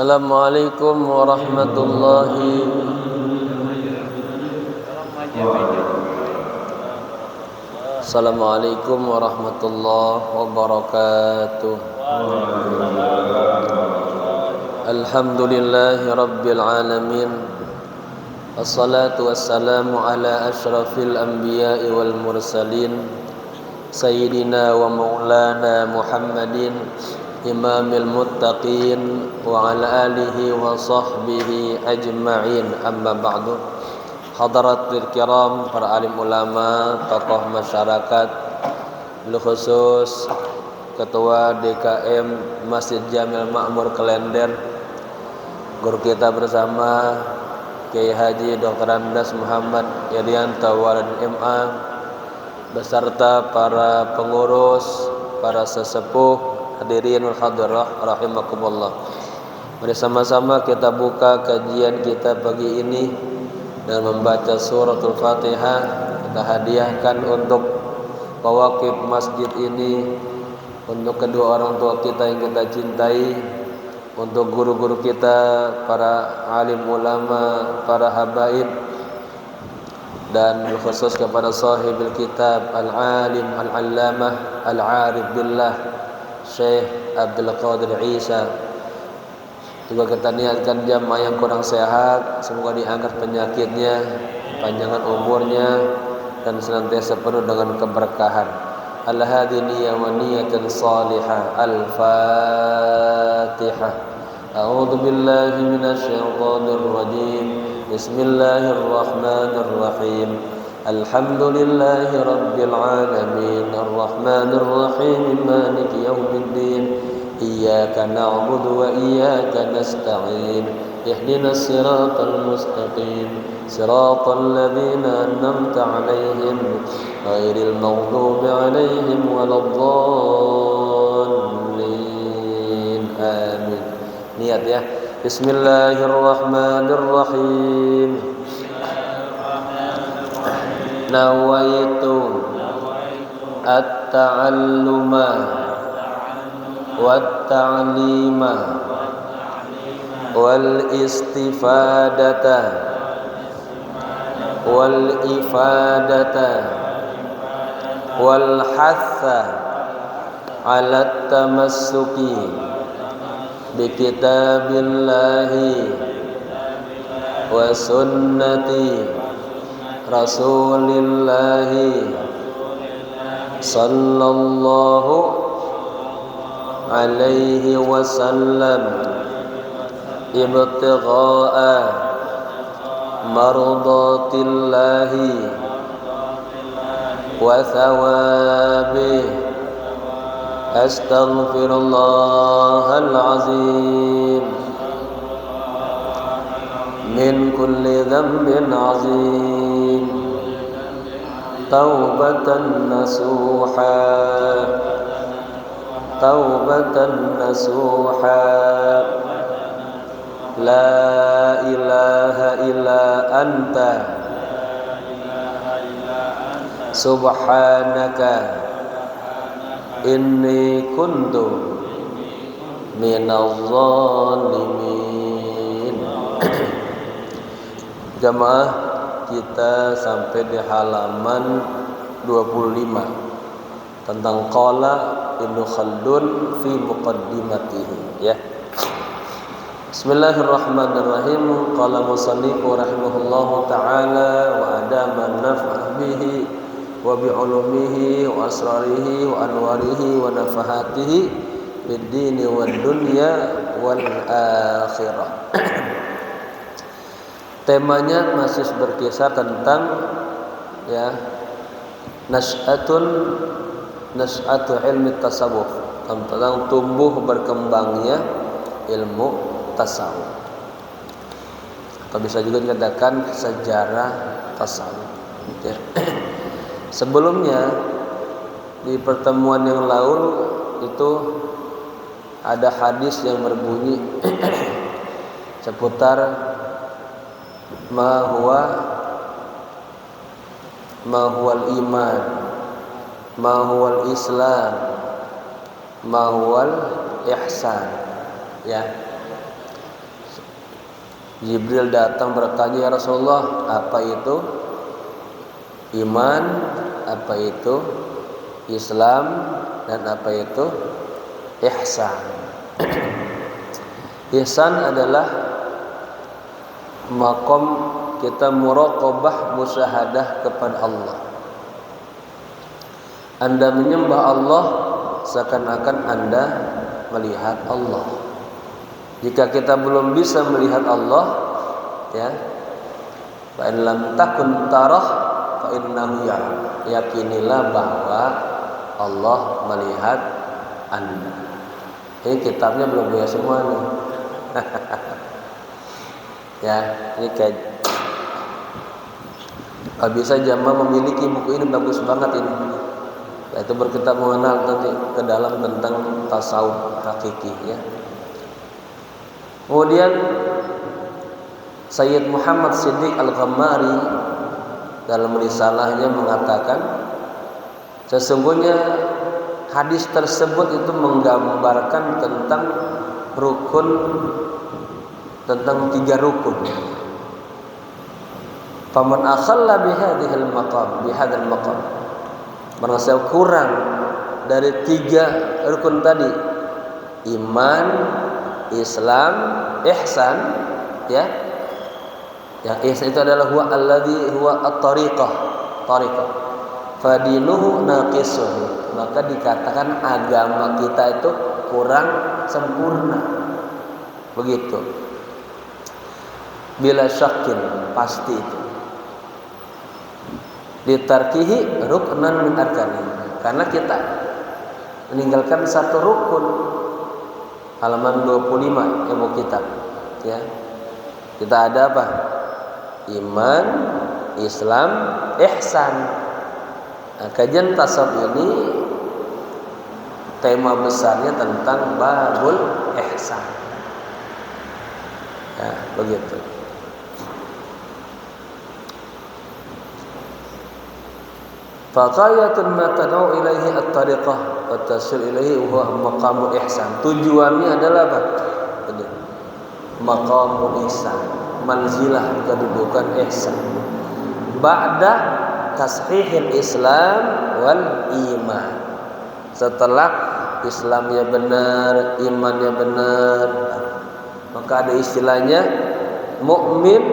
Assalamualaikum warahmatullahi Assalamualaikum warahmatullahi wabarakatuh. Alhamdulillahi rabbil alamin. Assalatu wassalamu ala asyrafil anbiya'i wal mursalin Sayyidina wa maulana Muhammadin Imamil muttaqin wa ala alihi wa sahbihi ajma'in. Amma ba'du. Hadaratul kiram, para alim ulama, tokoh masyarakat, bil khusus Ketua DKM Masjid Jamil Makmur Klender, guru kita bersama Kiai Haji Dr. Andas Muhammad Yadianto Walid MA, beserta para pengurus, para sesepuh, hadirin wal hadirah rahimakumullah. Bersama-sama kita buka kajian kita pagi ini dengan membaca suratul Fatihah. Kita hadiahkan untuk pewakif masjid ini, untuk kedua orang tua kita yang kita cintai, untuk guru-guru kita, para alim ulama, para habaib, dan khusus kepada sahibul kitab al-alim al-allamah al-arif billah Syekh Abdul Qadir Isa. Juga kita niatkan jamaah yang kurang sehat, semoga diangkat penyakitnya, panjangan umurnya, dan senantiasa penuh dengan keberkahan. Al-hadi niyya wa niyatan salihah. Al-Fatihah. A'udzu billahi minasy syaithanir rajim. Bismillahirrahmanirrahim. Alhamdulillahi rabbil alamin. Arrahmanir rahim. Maliki yaumiddin. Iyyaka na'budu wa iyyaka nasta'in. Ihdinas siratal mustaqim. Siratal ladzina an'amta 'alaihim ghairil maghdubi 'alaihim waladdallin. Amin. Niat ya. Bismillahirrahmanirrahim. Nawaitu at-ta'alluma wat-ta'lima wal-istifadata wal-ifadata wal-hatha ala tamassuki bi kitabillahi wa sunnati Rasulillahi sallallahu alaihi wasallam ibtigha'a mardatillahi وثوابه أستغفر الله العظيم من كل ذنب عظيم توبة نصوحا توبة نصوحا لا إله إلا أنت سبحانك إني كنت من الظالمين. Jamaah, kita sampai di halaman 25 tentang qala Ibnu Khaldun fi muqaddimatihi, ya. Bismillahirrahmanirrahim. Qala musannifu rahimahullahu ta'ala wa adama naf'a bihi wa bi ulumihi wa asrarihi wa anwarihi wa nafahatihi fid dini wad dunya wal akhirah. Temanya masih berkisar tentang, ya, nas'atu ilmi tasawuf, tentang tumbuh berkembangnya ilmu tasawuf, atau bisa juga dikatakan sejarah tasawuf, ya. Sebelumnya di pertemuan yang lalu itu ada hadis yang berbunyi seputar ma huwal iman, ma huwal islam, ma huwal ihsan, ya. Jibril datang bertanya, ya Rasulullah, apa itu iman, apa itu Islam, dan apa itu ihsan. Ihsan adalah maqam kita muraqabah, musyahadah kepada Allah. Anda menyembah Allah seakan-akan Anda melihat Allah. Jika kita belum bisa melihat Allah, ya, fa in lam takun tarah fa innahu yara. Yakinilah bahwa Allah melihat Anda. Ini kitabnya belum punya semua nih. Ya, ini kayak kalau bisa jamaah memiliki buku ini, bagus banget ini. Yaitu berkitab mengenal nanti ke dalam tentang tasawuf hakiki, ya. Kemudian Sayyid Muhammad Siddiq Al-Ghammari dalam risalahnya mengatakan, sesungguhnya hadis tersebut itu menggambarkan tentang rukun, tentang 3 rukun. Faman akhalla bihadzal maqam, merasa kurang dari 3 rukun tadi, iman, Islam, ihsan, ya. Yang ihsan itu adalah huwa alladzi huwa at-tariqah, fadinuhu naqisun, maka dikatakan agama kita itu kurang sempurna. Begitu. Bila syakin, pasti itu. Ditarkihi ruknan min arkani, karena kita meninggalkan 1 rukun. Halaman 25 ilmu kitab, ya. Kita ada apa? Iman, Islam, ihsan. Nah, kajian tasawuf ini tema besarnya tentang babul ihsan. Ya, begitu. Faqayatun ma tad'u ilaihi at-tariqah wa tasil ilaihi huwa maqamul ihsan. Tujuannya adalah apa? Maqamul ihsan, manzilah kedudukan ihsan. Ba'da tashihil Islam wal iman. Setelah Islamnya benar, imannya benar, maka ada istilahnya mukmin,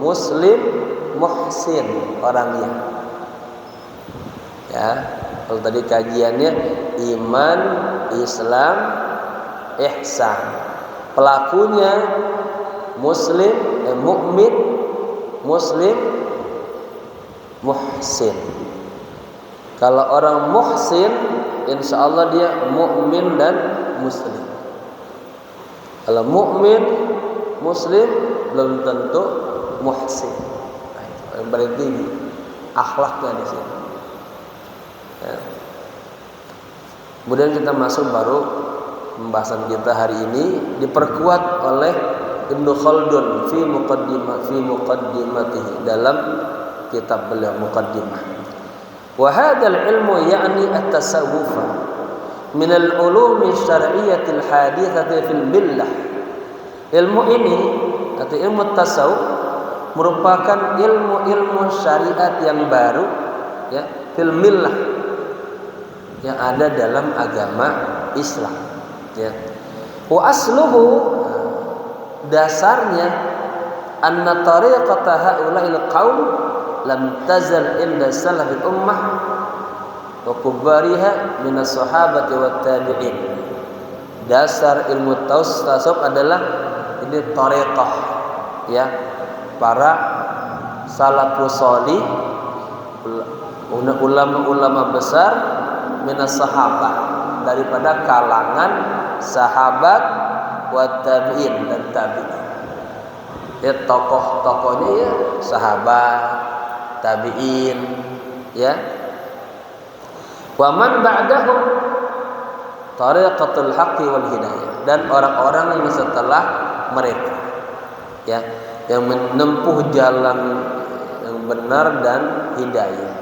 muslim, muhsin, orangnya. Ya, kalau tadi kajiannya iman, Islam, ihsan. Pelakunya muslim, mukmin, muslim, muhsin. Kalau orang muhsin, insya Allah dia mukmin dan muslim. Kalau mukmin, muslim, belum tentu muhsin. Nah, itu yang paling tinggi akhlaknya di sini. Ya. Kemudian kita masuk baru pembahasan kita hari ini diperkuat oleh Ibnu Khaldun fi muqaddimatihi, dalam kitab beliau Muqaddimah. Wa hadzal ilmu ya'ni at-tasawwuf min al-ulum asy-syar'iyyah al-haditsah fil millah. Ilmu ini atau ilmu tasawuf merupakan ilmu-ilmu syariat yang baru, ya, fil millah, yang ada dalam agama Islam, ya. Wa asluhu, dasarnya, anna tariqata haula'il qaum lam tazal inda salafil ummah wa kubariha minas sahabati wat tabi'in. Dasar ilmu tasawuf adalah ini tariqah, ya, para salafus shalih, ulama-ulama besar, minas sahabat, daripada kalangan sahabat, wat tabi'in, dan tabi'in. Ya, tokoh-tokohnya ya sahabat, tabi'in, ya. Wa man ba'dahum tariqatul haqqi wal hidayah, dan orang-orang yang setelah mereka, ya, yang menempuh jalan yang benar dan hidayah.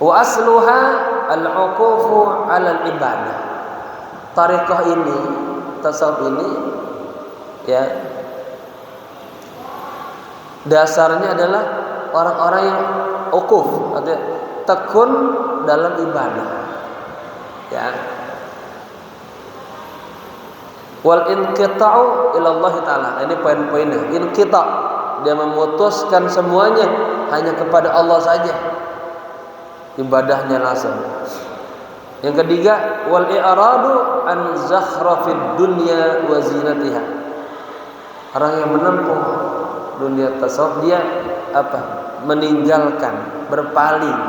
Wa asluha al-uqufu 'ala al-ibadah. Tariqah ini, tasawuf ini, ya, dasarnya adalah orang-orang yang uquf, atau tekun dalam ibadah, ya. Wal inqita'u ila Allah taala. Ini poin-poinnya. Inqita', dia memutuskan semuanya hanya kepada Allah saja, ibadahnya langsung. Yang ketiga, wal i'radu an zakhrafid dunya wa zinatiha. Orang yang menempuh dunia tasawuf, dia apa? Meninggalkan, berpaling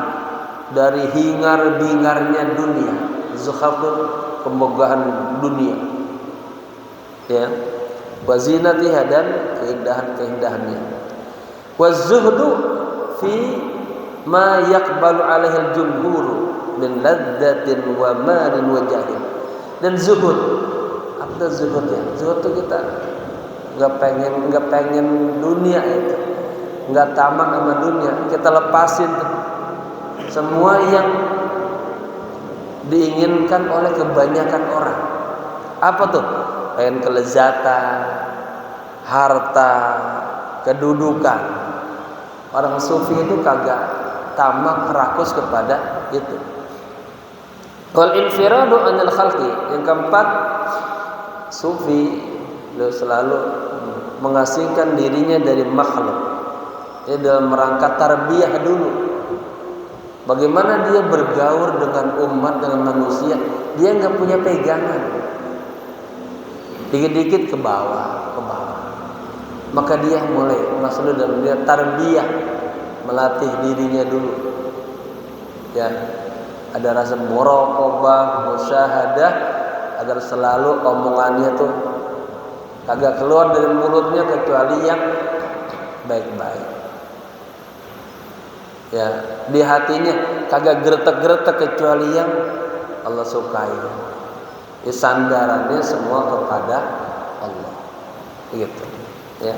dari hingar-bingarnya dunia, zakhraful, kemegahan dunia, ya, wa zinatiha, dan keindahan-keindahannya. Wa zuhdu fi ma yaqbalu alaihi al-jumhur min ladzatin wa malin wa jahin. Dan zuhud, apa zuhud ya? Zuhud itu kita nggak pengen dunia itu, nggak tamak sama dunia, kita lepasin semua yang diinginkan oleh kebanyakan orang. Apa tuh? Pengen kelezatan, harta, kedudukan. Orang sufi itu kagak tamak, rakus kepada itu. Wal infiradu anil khalqi. Yang keempat, sufi selalu mengasingkan dirinya dari makhluk. Dia dalam rangka tarbiyah dulu. Bagaimana dia bergaul dengan umat, dengan manusia, dia nggak punya pegangan. Dikit-dikit ke bawah, ke bawah. Maka dia mulai masuk dalam dia tarbiyah, melatih dirinya dulu. Ya, ada rasa muraqabah, musyahadah, agar selalu omongannya tuh kagak keluar dari mulutnya kecuali yang baik-baik. Ya, di hatinya kagak gretek-gretek kecuali yang Allah sukai. Ya, sandarannya semua kepada Allah. Gitu, ya.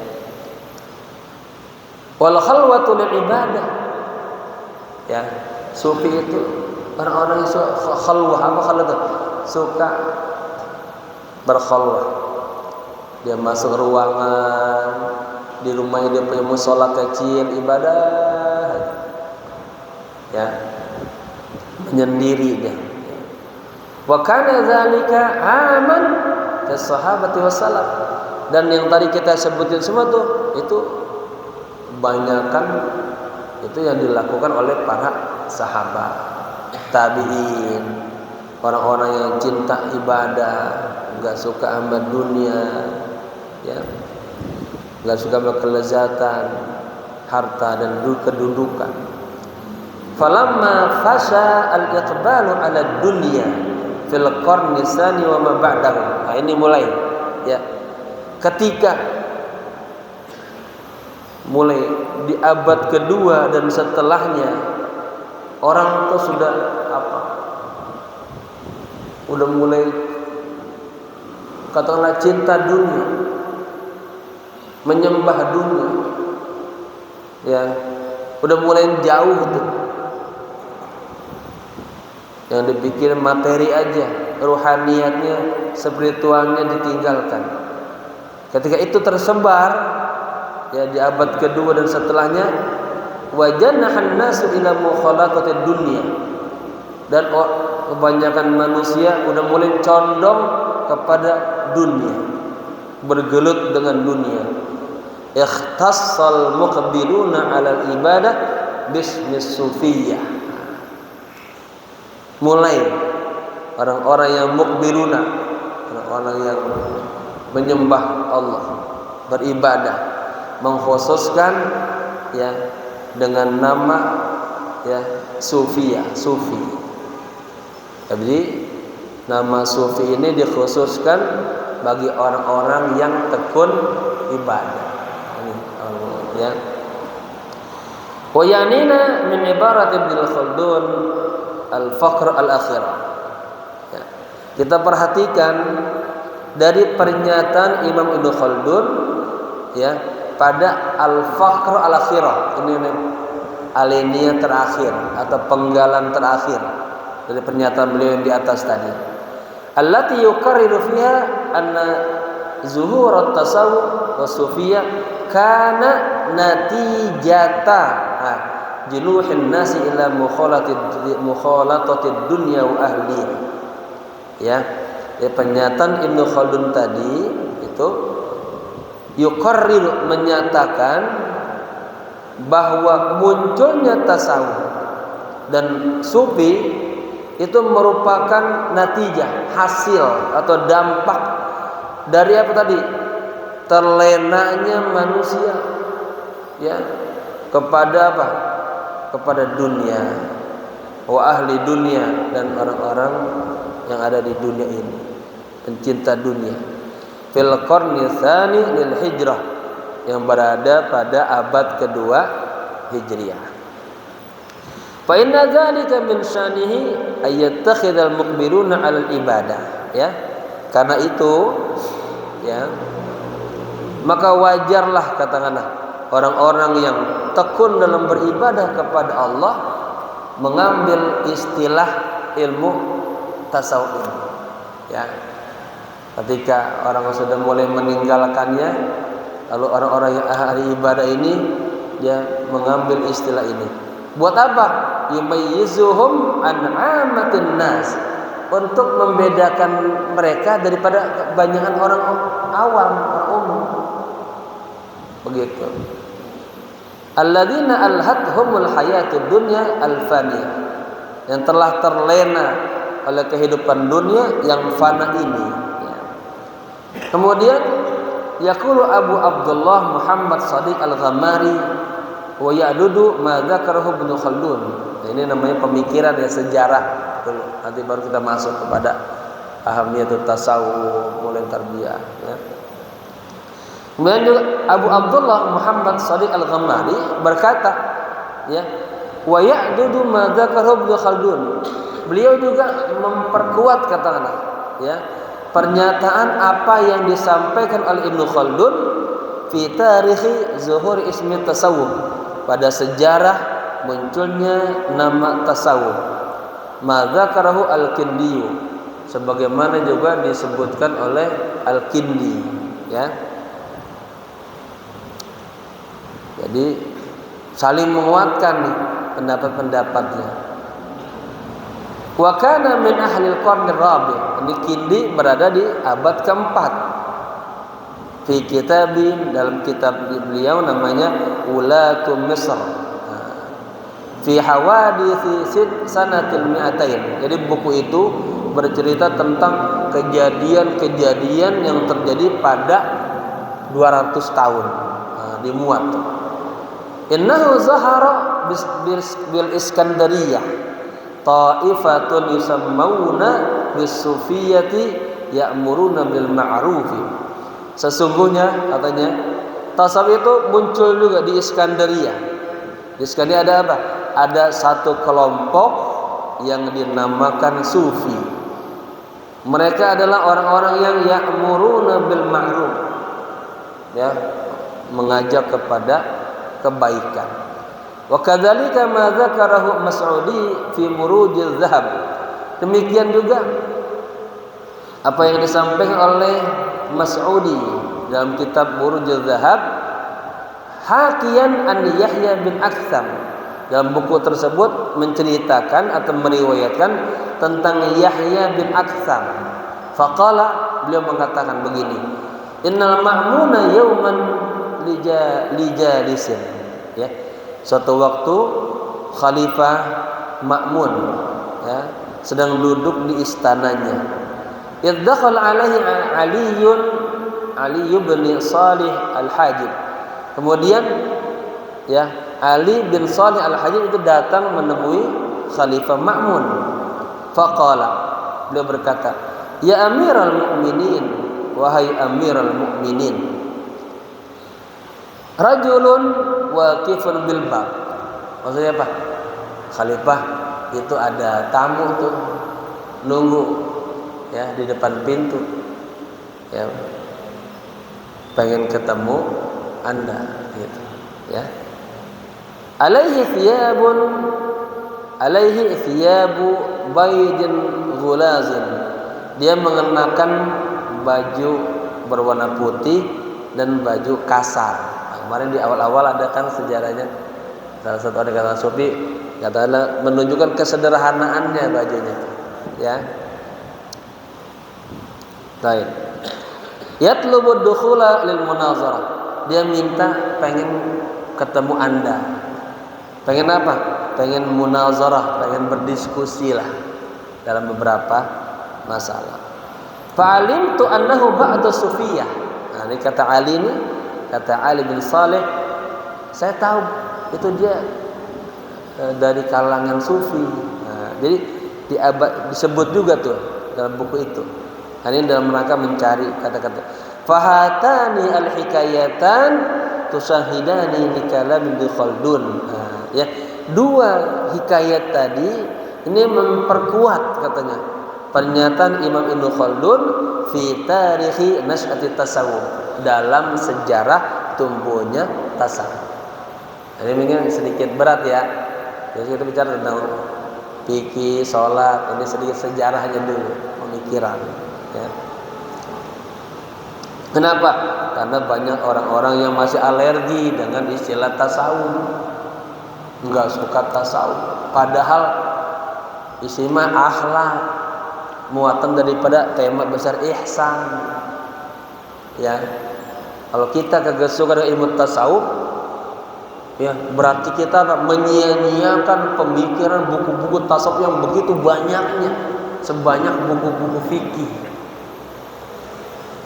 Wal khalwatu lil ibadah. Ya, sufi itu orang-orang yang suka khalwah. Apa khalwah itu? Suka berkhalwah. Dia masuk ruangan, di rumahnya dia punya mushola kecil, ibadah, ya, menyendiri dia. Wa kana dzalika aman ke sahabati wassalaf. Dan yang tadi kita sebutin semua tuh, itu kebanyakan itu yang dilakukan oleh para sahabat, tabi'in, orang-orang yang cinta ibadah, enggak suka sama dunia, ya, enggak suka sama kelezatan, harta dan kedudukan. Falamma fasha al-iqbalu 'ala dunya fil qarni tsani wa ma ba'dahu. Nah, ini mulai ya. Ketika mulai di abad kedua dan setelahnya orang itu sudah apa? Udah mulai katakanlah cinta dunia, menyembah dunia. Ya, udah mulai jauh tuh. Yang dipikir materi aja, ruhaniyatnya, spiritualnya ditinggalkan. Ketika itu tersebar ya di abad kedua dan setelahnya, wajanahan nasu ila mukhalatatid dunya, dan kebanyakan manusia udah mulai condong kepada dunia, bergelut dengan dunia. Ikhtassal muqbiluna 'alal ibadah bismis sufiyah. Mulai orang-orang yang muqbiluna, orang-orang yang menyembah Allah, beribadah, mengkhususkan ya dengan nama ya sufiyah, sufi. Jadi nama sufi ini dikhususkan bagi orang-orang yang tekun ibadah. Ini ya. Wa yanina min ibarat Ibnu Khaldun al-faqr al-akhirah. Ya. Kita perhatikan dari pernyataan Imam Ibnu Khaldun ya pada al-faqr al-akhirah. Ini alinea terakhir atau penggalan terakhir dari pernyataan beliau yang di atas tadi. Allati yuqarriru fiha anna zuhur at-tasawuf wa sufiyah kana natijata junuhin nasi ila mukhalatatid dunya wa ahliha. Ya, pernyataan Ibnu Khaldun tadi itu yuqarrir, menyatakan bahwa munculnya tasawuf dan sufi itu merupakan natijah, hasil atau dampak dari apa tadi? Terlenanya manusia ya kepada apa? Kepada dunia, wa ahli dunia, dan orang-orang yang ada di dunia ini, pencinta dunia. Fil qarni tsani lil hijrah, yang berada pada abad kedua Hijriah. Fa inna dzalika min syanihi ay yattakhidhal muqbiluna 'alal ibadah, ya. Karena itu ya, maka wajarlah katakanlah orang-orang yang tekun dalam beribadah kepada Allah mengambil istilah ilmu tasawuf ini. Ya. Ketika orang sudah mulai meninggalkannya, lalu orang-orang yang ahli ibadah ini dia mengambil istilah ini. Buat apa? Yumayyizuhum an 'amatin nas, untuk membedakan mereka daripada kebanyakan orang awam, orang umum. Begitu. Alladzina alhathumul hayatud dunya alfaniyah, yang telah terlena oleh kehidupan dunia yang fana ini. Ya. Kemudian yaqulu Abu Abdullah Muhammad Shadiq Al-Ghamari wa ya'dudu ma dzakarahu Ibnu Khaldun. Nah, ini namanya pemikiran ya, sejarah. Nanti baru kita masuk kepada ahamiyatut tasawuf, mulai tarbiyah ya. Kemudian juga Abu Abdullah Muhammad Shadiq Al-Ghamari berkata ya, wa ya'dudu ma dzakarahu Ibnu Khaldun. Beliau juga memperkuat katakanlah ya pernyataan apa yang disampaikan oleh Ibnu Khaldun fi tarikhi zuhur ismi tasawuf, pada sejarah munculnya nama tasawuf. Ma dzakarahu Al-Kindi, sebagaimana juga disebutkan oleh Al-Kindi ya. Jadi saling menguatkan nih pendapat-pendapatnya. Wa kana min ahli al-qarn ar-rabi'. Ini Kindi berada di abad keempat. Fi kitabin, dalam kitab beliau namanya Ulatu Misr. Fi hawadits sanatil mi'atain. Jadi buku itu bercerita tentang kejadian-kejadian yang terjadi pada 200 tahun. Dimuat. Innahu zahara bil Iskandariyah ta'ifatun yusammawna bis sufiyati ya'muruna bil ma'rufi. Sesungguhnya katanya tasawuf itu muncul juga di Iskandaria. Di Iskandaria ada apa? Ada satu kelompok yang dinamakan sufi. Mereka adalah orang-orang yang ya'muruna bil ma'ruf, ya, mengajak kepada kebaikan. Wa kadzalika ma dzakarahu Mas'udi fi Murujil Dzahab. Demikian juga apa yang disampaikan oleh Mas'udi dalam kitab Murujil Dzahab, hakian an Yahya bin Aktsam. Dalam buku tersebut menceritakan atau meriwayatkan tentang Yahya bin Aktsam. Faqala, beliau mengatakan begini, innal ma'muna yauman lijalisin, ya, suatu waktu Khalifah Ma'mun, ya, sedang duduk di istananya. Iddakhal alaihi Ali bin Salih Al-Hajib. Kemudian, ya, Ali bin Salih Al-Hajib itu datang menemui Khalifah Ma'mun. Faqala, beliau berkata, ya Amiral Mu'minin, wahai Amiral Mu'minin, rajulun waqifun bil bab. Maksudnya apa? Khalifah itu ada tamu tuh nunggu, ya, di depan pintu, ya, pengen ketemu Anda, gitu, ya. Alaihi thiyabu baydin ghulazin. Dia mengenakan baju berwarna putih dan baju kasar. Nah, kemarin di awal-awal ada kan sejarahnya, salah satu ada kata sufi katakanlah menunjukkan kesederhanaannya bajunya, ya. Baik. Yatlubud dukhula lil munazarah. Dia minta pengen ketemu Anda. Pengen apa? Pengen munazarah, pengen berdiskusi lah dalam beberapa masalah. Fa'alimtu annahu ba'da sufiyah. Nah, ini kata Ali ini, kata Ali bin Saleh, saya tahu itu dia dari kalangan sufi. Nah, jadi disebut juga tuh dalam buku itu. Nah, ini dalam rangka mencari kata-kata. Fahatani al-hikayatan tusahidani li kalam Ibnu Khaldun. Nah, ya, dua hikayat tadi ini memperkuat katanya pernyataan Imam Ibnu Khaldun fi tarikhi nash'ati tasawuf, dalam sejarah tumbuhnya tasawuf. Ini mungkin sedikit berat ya. Jadi kita bicara tentang fikih, sholat, ini sedikit sejarahnya dulu, pemikiran, ya. Kenapa? Karena banyak orang-orang yang masih alergi dengan istilah tasawuf, enggak suka tasawuf. Padahal istilah akhlak, muatan daripada tema besar ihsan, ya. Kalau kita kagak suka dengan ilmu tasawuf, ya, berarti kita menyia-nyiakan pemikiran buku-buku tasawuf yang begitu banyaknya, sebanyak buku-buku fikih.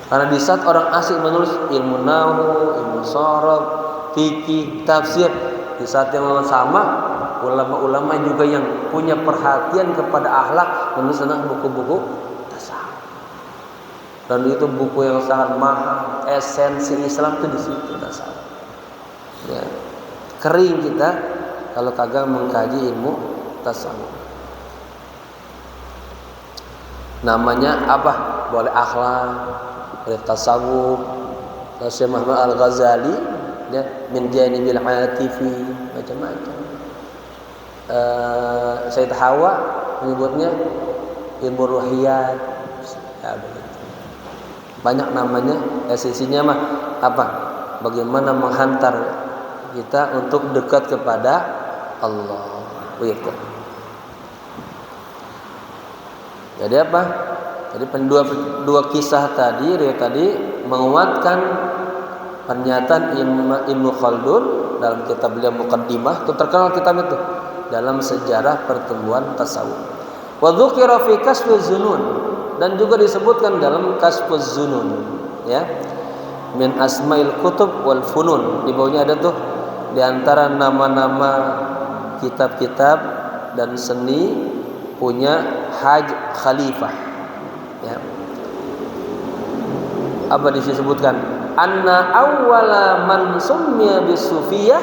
Karena di saat orang asing menulis ilmu nahwu, ilmu sharaf, fikih, tafsir, di saat yang sama ulama-ulama juga yang punya perhatian kepada akhlak menulis tentang buku-buku tasawuf. Dan itu buku yang sangat mahal. Esensi Islam itu di situ, tasawuf. Ya. Kering kita kalau kagak mengkaji ilmu tasawuf. Namanya apa? Boleh akhlak, boleh tasawuf. Syekh Muhammad Al-Ghazali, ya, min janibil atifi, macam-macam. Sayyid Hawa menyebutnya ilmu ruhiyat, ya, begitu. Banyak namanya. Esensinya mah apa? Bagaimana menghantar kita untuk dekat kepada Allah, begitu. Jadi apa? Jadi dua kisah tadi, menguatkan pernyataan Ibnu Khaldun dalam kitab beliau Muqaddimah, itu terkenal kitab itu dalam sejarah pertumbuhan tasawuf. Wa dzukira fi Kasfuz Zunun, dan juga disebutkan dalam Kasfuz Zunun, ya, min asmail kutub wal funun. Di bawahnya ada tuh di antara nama-nama kitab-kitab dan seni punya Haj Khalifah. Ya. Apa disebutkan? Anna awwala man summiya bisufiyah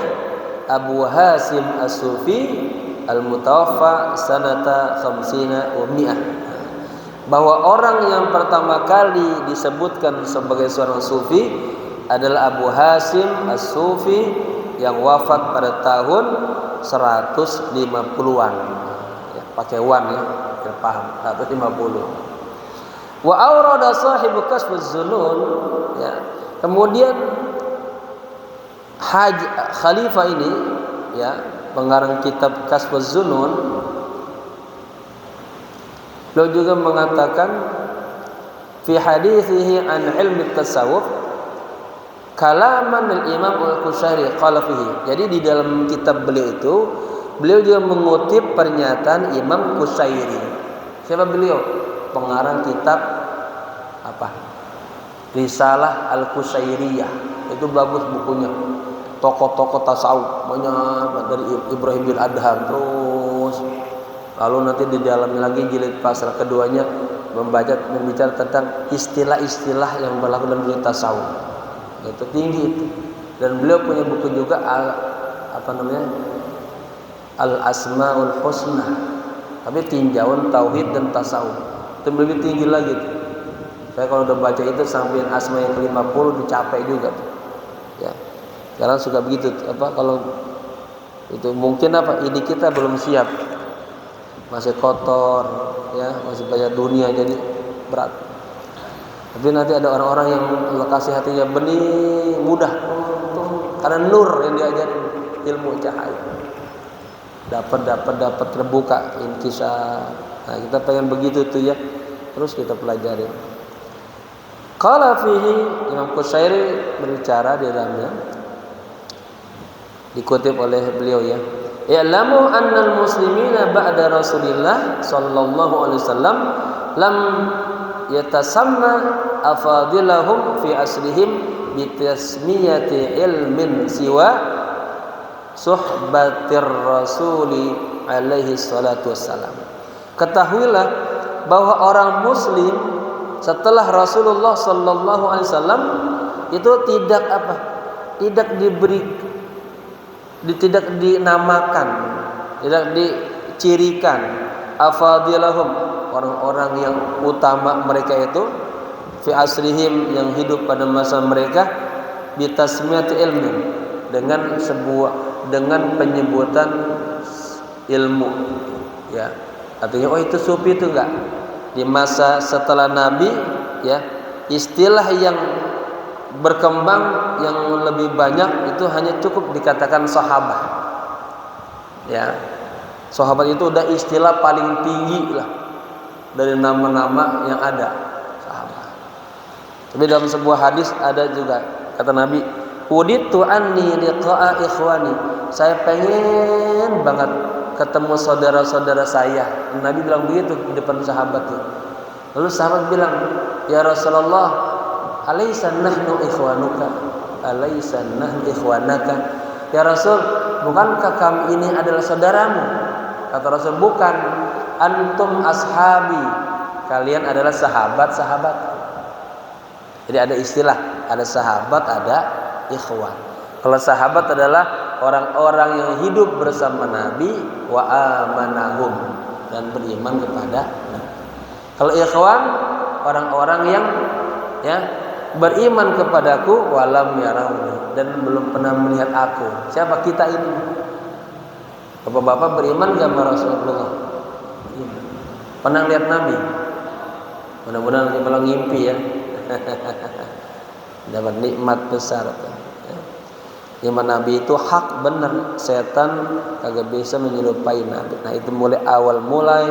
Abu Hasim As-Sufi al-mutawaffa sanata 50 wa 100. Bahwa orang yang pertama kali disebutkan sebagai seorang sufi adalah Abu Hasim As-Sufi yang wafat pada tahun 150-an. Ya, pakai wan ya, biar paham. 150. Wa awrada sahibu Kashfuz Zunun, ya. Kemudian Haj Khalifah ini, ya, pengarang kitab Kashfuz Zunun, beliau juga mengatakan fi hadithihi an ilmi tasawuf kalaman al-Imam Al-Qushairi qala fihi. Jadi di dalam kitab beliau itu beliau juga mengutip pernyataan Imam Qushairi. Siapa beliau? Pengarang kitab apa? Risalah Al-Qushairiyah. Itu bagus bukunya. Tokoh-tokoh tasawuf banyak dari Ibrahim bin Adham terus. Lalu nanti di dalamnya lagi jilid pasal keduanya membicara tentang istilah-istilah yang berlaku dalam dunia tasawuf. Itu tinggi itu. Dan beliau punya buku juga Al-Asmaul Husna. Tapi tinjauan tauhid dan tasawuf. Itu lebih tinggi lagi tuh. Saya kalau udah baca itu sampai asma yang ke-50 dicapai juga tuh. Ya. Sekarang suka begitu kalau itu mungkin ini kita belum siap. Masih kotor, ya, masih banyak dunia jadi berat. Tapi nanti ada orang-orang yang Allah kasih hatinya bening, mudah. Karena nur yang diajarin, ilmu cahaya. Dapat terbuka inkisar. Nah, kita pengen begitu tuh ya. Terus kita pelajarin. Qala fihi, Imam Qushairi berbicara di dalamnya. Dikutip oleh beliau ya. I'lamu anna al-muslimina ba'da Rasulillah sallallahu alaihi wasallam lam yatasamma afadilahum fi asrihim bi tasmiyati ilmin siwa suhbatir rasuli alaihi salatu wassalam. Ketahuilah bahwa orang muslim setelah Rasulullah sallallahu alaihi wasallam itu tidak dinamakan, tidak dicirikan afadilahum, orang-orang yang utama mereka itu fi asrihim, yang hidup pada masa mereka, bitasmiyati ilmin, dengan penyebutan ilmu, ya. Artinya itu sufi itu enggak di masa setelah Nabi, ya. Istilah yang berkembang yang lebih banyak itu hanya cukup dikatakan sahabat, ya. Sahabat itu udah istilah paling tinggi lah dari nama-nama yang ada, sahabat. Tapi dalam sebuah hadis ada juga kata Nabi, "Uditu anni liqa'a ikhwani." Saya pengen banget ketemu saudara-saudara saya. Nabi bilang begitu di depan sahabat tuh. Lalu sahabat bilang, "Ya Rasulullah, alaysa nahnu ikhwanuka? Alaysa nahnu ikhwanaka?" Ya Rasul, bukankah kami ini adalah saudaramu? Kata Rasul, "Bukan. Antum ashabi." Kalian adalah sahabat-sahabat. Jadi ada istilah, ada sahabat, ada ikhwan. Kalau sahabat adalah orang-orang yang hidup bersama Nabi wa amanahum, dan beriman kepada Nabi. Kalau ikhwan, orang-orang yang beriman kepadaku walam yarawni, dan belum pernah melihat aku. Siapa kita ini? Bapak-bapak beriman enggak sama Rasulullah? Pernah lihat Nabi? Mudah-mudahan kalau ngimpi ya. Dapat nikmat besar. Iman Nabi itu hak benar, setan kagak bisa menyerupai Nabi. Nah, itu mulai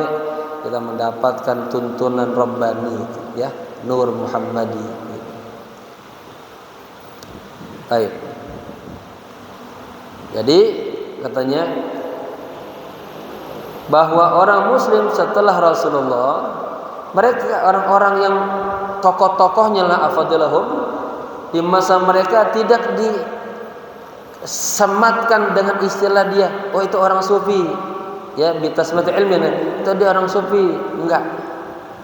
kita mendapatkan tuntunan Rabbani, ya, Nur Muhammadi. Baik. Jadi katanya bahwa orang muslim setelah Rasulullah, mereka orang-orang yang tokoh-tokohnya lah afadilahum, di masa mereka tidak sematkan dengan istilah dia, oh itu orang sufi, ya bitasmati ilmi, itu dia orang sufi, enggak.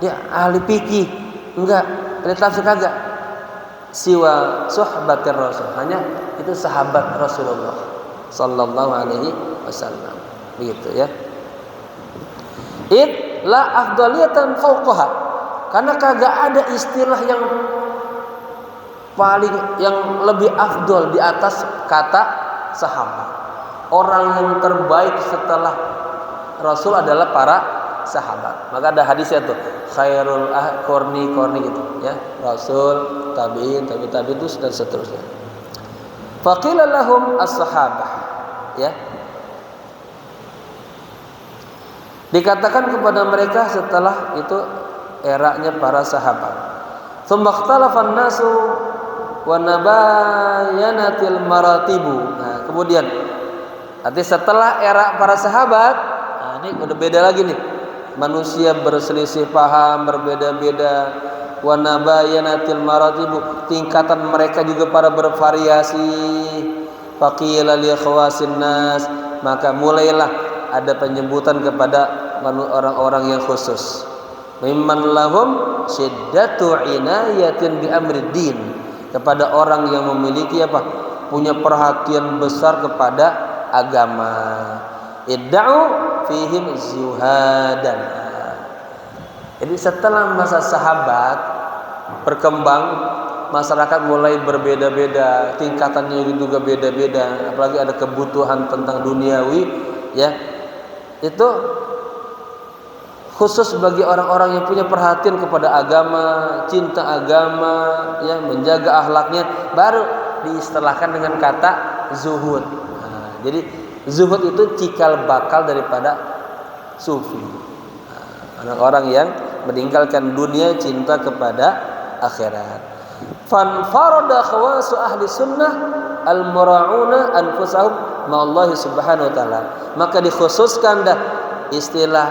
Dia ahli fikih, enggak. Ahli tafsir kagak. Siwa suhbatir Rasul, hanya itu sahabat Rasulullah sallallahu alaihi wasallam. Begitu ya. La afdaliyatan fawqaha. Karena kagak ada istilah yang lebih afdol di atas kata sahabat. Orang yang terbaik setelah Rasul adalah para sahabat. Maka ada hadisnya tuh, khairul korni gitu ya. Rasul, tabi'in itu dan seterusnya. Faqila lahum as-sahabah, ya. Dikatakan kepada mereka setelah itu eranya para sahabat. Tsumma ikhtalafan nasu wa nabayanatil maratibu. Nah, kemudian nanti setelah era para sahabat, nah ini udah beda lagi nih. Manusia berselisih paham, berbeda-beda. Wa nabayanatil maratibu, tingkatan mereka juga pada bervariasi. Faqila li khawasin nas, maka mulailah ada penyebutan kepada orang-orang yang khusus. Mimman lahum syiddatu inayatin bi amriddin, kepada orang yang memiliki apa? Punya perhatian besar kepada agama. Idda'u fihim zuhadan. Jadi setelah masa sahabat berkembang, masyarakat mulai berbeda-beda, tingkatannya juga beda-beda, apalagi ada kebutuhan tentang duniawi, ya. Itu khusus bagi orang-orang yang punya perhatian kepada agama, cinta agama, ya, menjaga akhlaknya, baru diistilahkan dengan kata zuhud. Nah, jadi zuhud itu cikal bakal daripada sufi. Orang-orang yang meninggalkan dunia, cinta kepada akhirat. Fanfarada khawasu ahli sunnah al-mura'una anfusahum ma'allahi subhanahu wa ta'ala. Maka dikhususkan dah istilah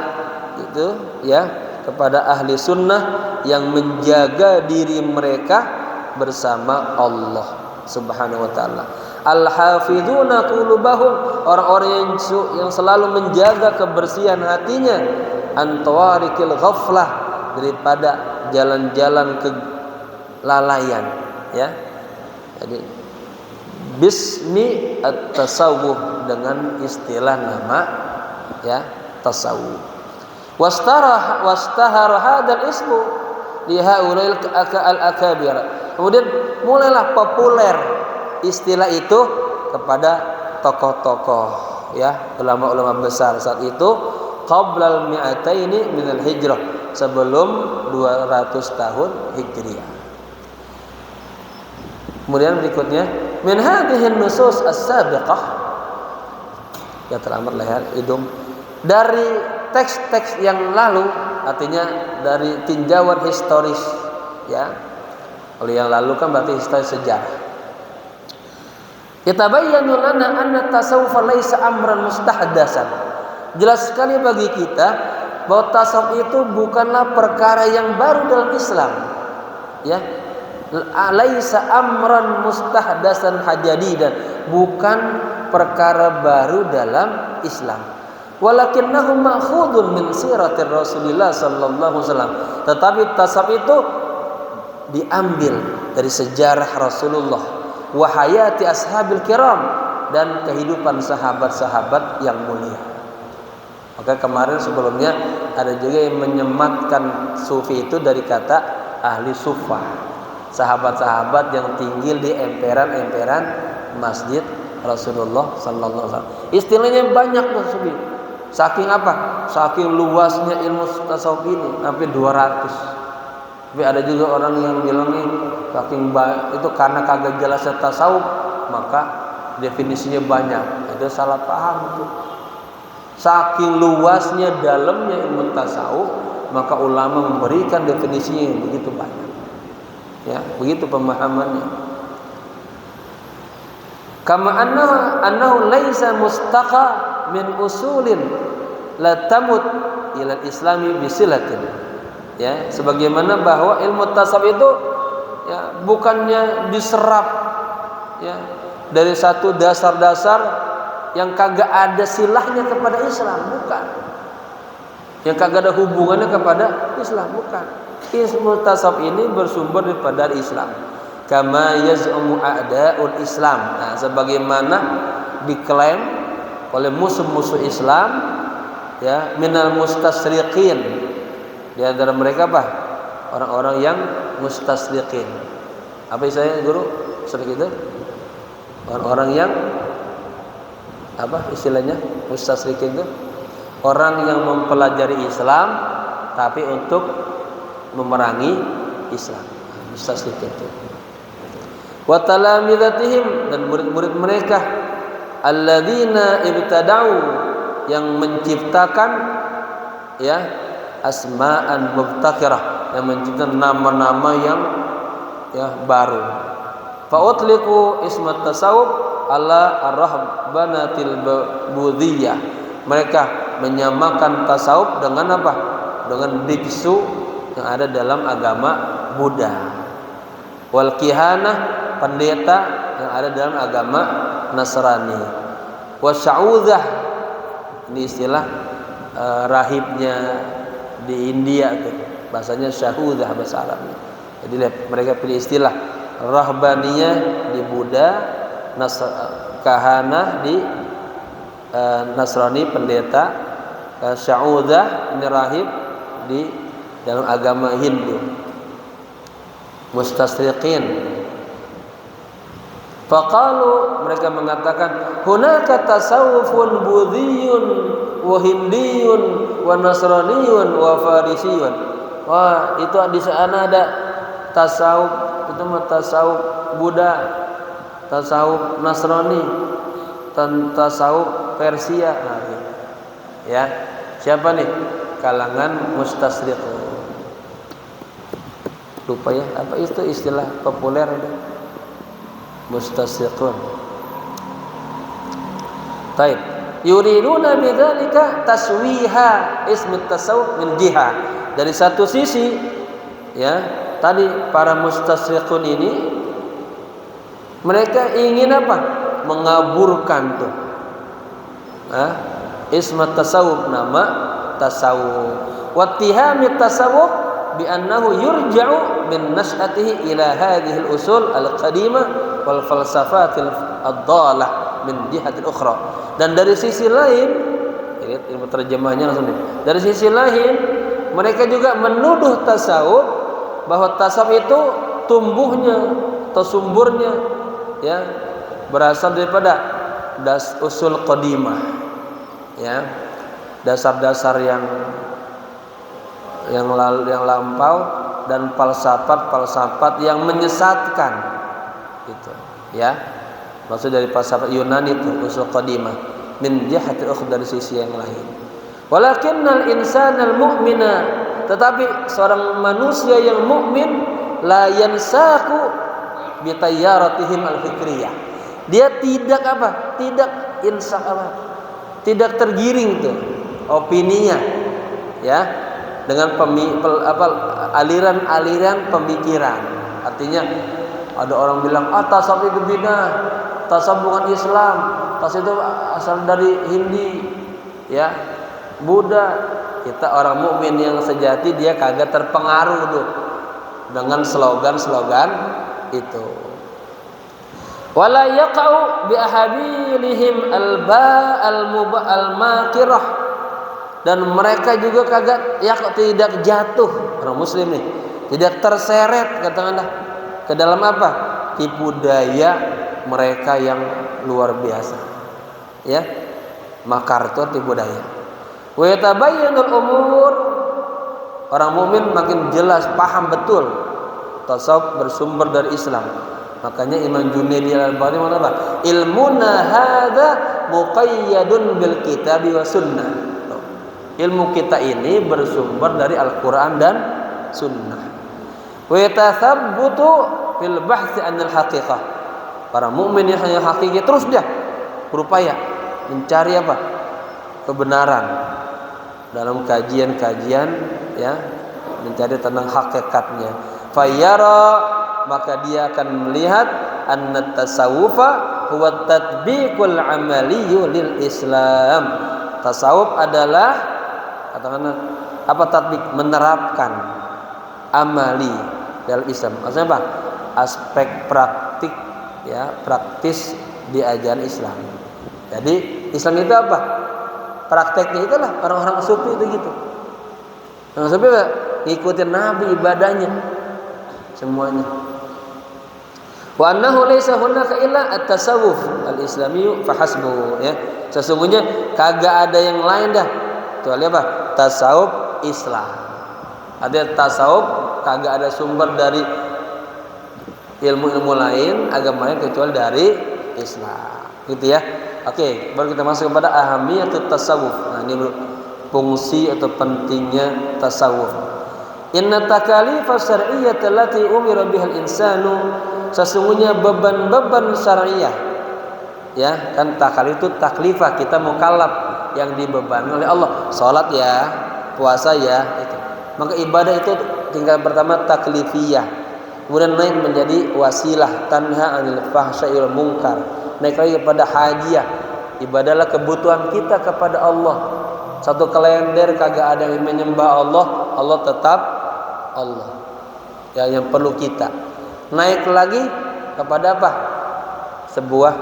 itu, ya, kepada ahli sunnah yang menjaga diri mereka bersama Allah subhanahu wa ta'ala. Al-hafidhuna qulubahum, orang-orang yang selalu menjaga kebersihan hatinya, antwarikil ghaflah, daripada jalan-jalan kelalaian, ya. Jadi bismi at-tasawuf, dengan istilah nama, ya, tasawuf. Wastahara hadzal ismu li haulail al-akabir. Kemudian mulailah populer istilah itu kepada tokoh-tokoh, ya, ulama-ulama besar saat itu, qabla al-mi'ataini min al-hijrah, sebelum 200 tahun Hijriah. Kemudian berikutnya, min hadhihi an-nusus as-sabiqah, ya teramar leher hidung, dari teks-teks yang lalu, artinya dari tinjauan historis, ya. Oleh yang lalu kan berarti historis sejarah. Yatabayyanu lana anna tasawuf laisa amran mustahdatsan. Jelas sekali bagi kita bahwa tasawuf itu bukanlah perkara yang baru dalam Islam, ya. Laisa amran mustahdatsan hajadidan, bukan perkara baru dalam Islam. Walakinnahu ma'khudun min siratir Rasulillah sallallahu alaihi wasallam. Tetapi tasawuf itu diambil dari sejarah Rasulullah, wa hayati ashabil kiram, dan kehidupan sahabat-sahabat yang mulia. Maka kemarin sebelumnya ada juga yang menyematkan sufi itu dari kata ahli sufah, sahabat-sahabat yang tinggal di emperan-emperan masjid Rasulullah sallallahu alaihi wasallam. Istilahnya banyak tuh sufi. Saking apa? Saking luasnya ilmu tasawuf ini, sampai 200. Tapi ada juga orang yang bilang nih, saking itu karena kagak jelas tasawuf, maka definisinya banyak. Itu salah paham itu. Saking luasnya dalamnya ilmu tasawuf, maka ulama memberikan definisinya yang begitu banyak. Ya, begitu pemahamannya. Kama annahu laisa mustaqa min usulin la tamut ila islami bisilatin. Ya, sebagaimana bahwa ilmu tasawuf itu, ya, bukannya diserap, ya, dari satu dasar-dasar yang kagak ada silahnya kepada Islam, bukan. Yang kagak ada hubungannya kepada Islam, bukan. Ilmu tasawuf ini bersumber daripada Islam. Kama yaz'umu a'da'ul Islam. Nah, sebagaimana diklaim oleh musuh-musuh Islam, ya, minal mustasriqin. Di antara mereka apa? Orang-orang yang mustasriqin. Apa istilahnya guru? Sering itu? Orang-orang yang apa istilahnya? Mustasriqin itu orang yang mempelajari Islam tapi untuk memerangi Islam. Mustasriqin itu. Wa talamidatihim, dan murid-murid mereka alladzina ibtada'u, yang menciptakan, ya, asma'an mubtakirah, yang menciptakan nama-nama yang, ya, baru. Fa utliqu ismat tasawuf ala ar-rahbanatil budhiyah. Mereka menyamakan tasawuf dengan apa? Dengan biksu yang ada dalam agama Buddha. Wal kihanah, pendeta yang ada dalam agama Nasrani. Wasya'udzah, ini istilah rahibnya di India tuh. Bahasanya sya'udzah bahasa Arabnya. Jadi lihat, mereka pilih istilah rahbaniyah di Buddha, kahanah di Nasrani, pendeta, sya'udzah ini rahib di dalam agama Hindu. Mustasriqin. Faqalu, mereka mengatakan, hunaka tasawufun budhiyun wa hindiyun wa nasraniyun wa farisiyun. Wah, itu di sana ada tasawuf, itu mah tasawuf Buddha, tasawuf Nasrani, dan tasawuf Persia. Nah, ya, siapa nih? Kalangan mustasriq. Lupa ya, apa itu istilah populer itu? Mustasriqun. Taib. Yuriduna bidzalika taswiha ism tasawuf min jiha. Dari satu sisi, ya, tadi para mustasriqun ini mereka ingin apa? Mengaburkan tuh. Ism tasawuf, nama tasawuf. Wattihami tasawuf bi annahu yurja'u min nas'atihi ila hadhihi al-usul al-qadimah wal falsafatil ad-dalah min jihatil ukhra. Dan dari sisi lain, lihat ilmu terjemahnya langsung nih. Dari sisi lain, mereka juga menuduh tasawuf bahwa tasawuf itu tumbuhnya atau sumbernya, ya, berasal daripada usul qadimah, ya, dasar-dasar yang lampau dan falsafat yang menyesatkan, gitu, ya. Maksud dari falsafat Yunani itu usul qadimah min jihati ukhra, dari sisi yang lain. Walakinnal insanal mu'mina, tetapi seorang manusia yang mukmin la yansaku bi tayyaratihim al-fikriyah. Dia tidak apa? Tidak insak apa? Tidak tergiring tuh opininya, ya, dengan aliran-aliran pemikiran. Artinya ada orang bilang, tasawuf itu bidah, tasawuf bukan Islam, tasawuf itu asal dari Hindi, ya, Buddha. Kita orang mukmin yang sejati, dia kagak terpengaruh tuh dengan slogan-slogan itu. Wala yaqau bi ahabilihim al-makirah, dan mereka juga kagak, ya, tidak jatuh, orang muslim nih tidak terseret, katakanlah, ke dalam apa? Tipu daya mereka yang luar biasa, ya, makar itu tipu daya. Wa yatabayyanul umur, orang mukmin makin jelas paham betul tasawuf bersumber dari Islam. Makanya Imam Junaidi al-Albani mengatakan, ilmuna hadza muqayyadun bil kitabi wa sunnah. Ilmu kita ini bersumber dari Al-Qur'an dan sunnah. Wa yatathabbutu fil bahthi anil haqiqah. Para mukmin yang hanya hakiki, terus dia berupaya mencari apa? Kebenaran dalam kajian-kajian, ya, mencari tentang hakikatnya. Fayyara, maka dia akan melihat anna tasawufa huwa tatbiqul amaliyyu lil Islam. Tasawuf adalah katakanlah apa tatbiq, menerapkan amali dalam Islam. Maksudnya apa? Aspek praktik ya, praktis di ajaran Islam. Jadi Islam itu apa? Prakteknya itulah orang-orang sufi itu gitu. Orang sufi apa? Ngikutin Nabi ibadahnya semuanya. Wa annahu laysa hunaka illa at-tasawuf al-islami fa hasbuhu ya. Sesungguhnya kagak ada yang lain dah kecuali apa? Tasawuf Islam. Ada tasawuf kagak ada sumber dari ilmu-ilmu lain, agama lain kecuali dari Islam. Gitu ya. Oke, baru kita masuk kepada ahamiyatut tasawuf. Nah, ini fungsi atau pentingnya tasawuf. Inna takalifas syar'iyyah allati umira bihal insanu, sesungguhnya beban-beban syariah ya kan, takalif itu taklifah, kita mukallaf yang dibebani oleh Allah. Salat ya, puasa ya, itu. Maka ibadah itu tinggal pertama taklifiyah, kemudian naik menjadi wasilah tanha 'anil fahsya'i wal munkar, naik lagi kepada hajiyah, ibadahlah kebutuhan kita kepada Allah. Satu kalender kagak ada yang menyembah Allah, Allah tetap Allah ya, yang perlu kita. Naik lagi kepada apa? Sebuah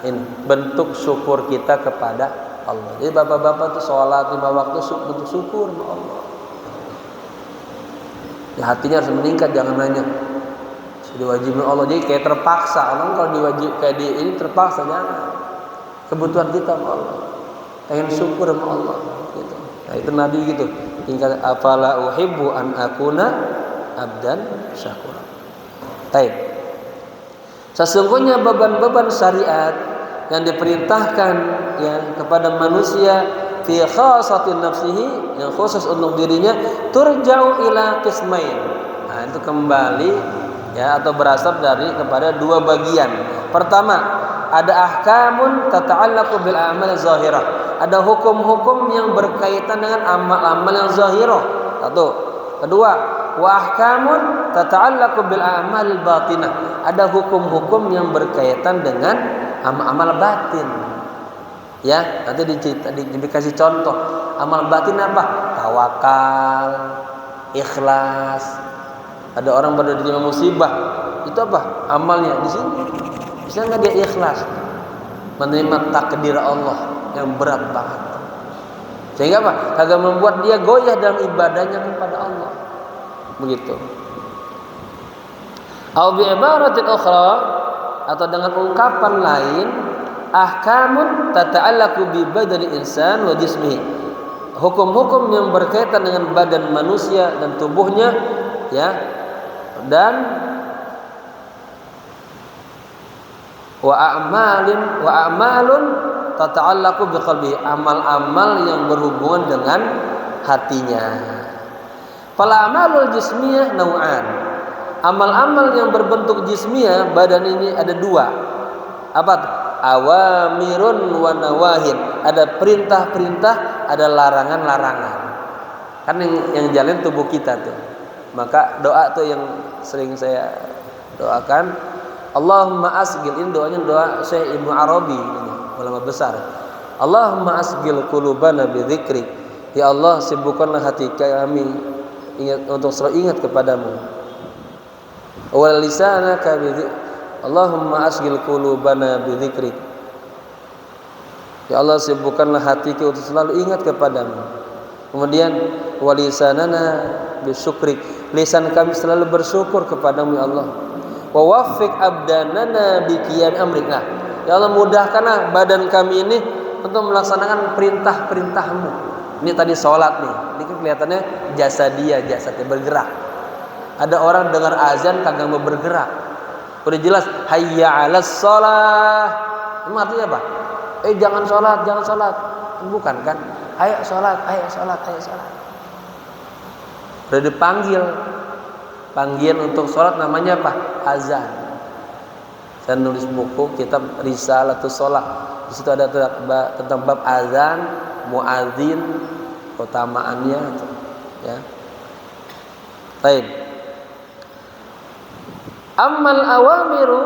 ini bentuk syukur kita kepada Allah. Jadi bapak-bapak tuh sholat 5 waktu bentuk syukur sama Allah. Ya, hatinya harus meningkat, jangan nanya diwajibkan Allah. Jadi kayak terpaksa. Orang kalau diwajib kayak di ini terpaksa, jangan. Kebutuhan kita sama Allah. Pengen syukur sama Allah gitu. Nah, itu Nabi gitu. Tingkat afala uhibbu an akuna abdan syakura. Baik. Sesungguhnya beban-beban syariat yang diperintahkan ya kepada manusia fi khasatin nafsihi, yang khusus untuk dirinya, turja'u ila qismain. Nah, itu kembali ya atau berasal dari kepada dua bagian. Pertama, ada ahkamun tata'allaqu bil a'mal zahirah. Ada hukum-hukum yang berkaitan dengan amal-amal yang zahirah. Satu. Kedua, wa ahkamun tata'allaqu bil a'mal batinah. Ada hukum-hukum yang berkaitan dengan amal-amal batin. Ya, nanti dikasih contoh. Amal batin apa? Tawakal, ikhlas. Ada orang pada terima musibah, itu apa? Amalnya di sini. Bisa nggak dia ikhlas menerima takdir Allah yang berat banget, sehingga apa? Kagak membuat dia goyah dalam ibadahnya kepada Allah. Begitu. Au bi ibaratin ukhra, atau dengan ungkapan lain, ahkamun tata'allaqu bi badani insan wa jismihi. Hukum-hukum yang berkaitan dengan badan manusia dan tubuhnya ya, dan wa a'malun tata'allaqu bi qalbi, amal-amal yang berhubungan dengan hatinya. Fala amalul jismiyah nau'an. Amal-amal yang berbentuk jismiyah badan ini ada dua. Apa? Awamirun wa nawahin. Ada perintah-perintah, ada larangan-larangan. Kan yang jalan tubuh kita tuh. Maka doa tuh yang sering saya doakan, Allahumma asgil, ini doanya doa Syekh Ibnu Arabi, ulama besar. Allahumma asgil qulubana bi dzikrik. Ya Allah, sibukkanlah hati kami untuk selalu ingat kepadamu. Wal lisanaka bi Allahumma asgil qulubana bi dzikrik. Ya Allah, sibukkanlah hatiku untuk selalu ingat kepadamu. Kemudian walisanana bi syukrik. Lisan kami selalu bersyukur kepadamu ya Allah. Wa waffiq abdanana bi qiyam amrika. Ya Allah, mudahkanlah badan kami ini untuk melaksanakan perintah-perintahmu. Ini tadi sholat nih. Ini kan kelihatannya jasadnya bergerak. Ada orang dengar azan kagak mau bergerak. Udah jelas hayya 'alas shalah. Itu artinya apa? Jangan sholat. Bukan kan? Ayo sholat. Udah dipanggil. Panggilan untuk sholat namanya apa? Azan. Saya nulis buku kitab Risalatus Shalah. Di situ ada tentang bab azan, muadzin, keutamaannya, ya. Baik. Ammal awamiru,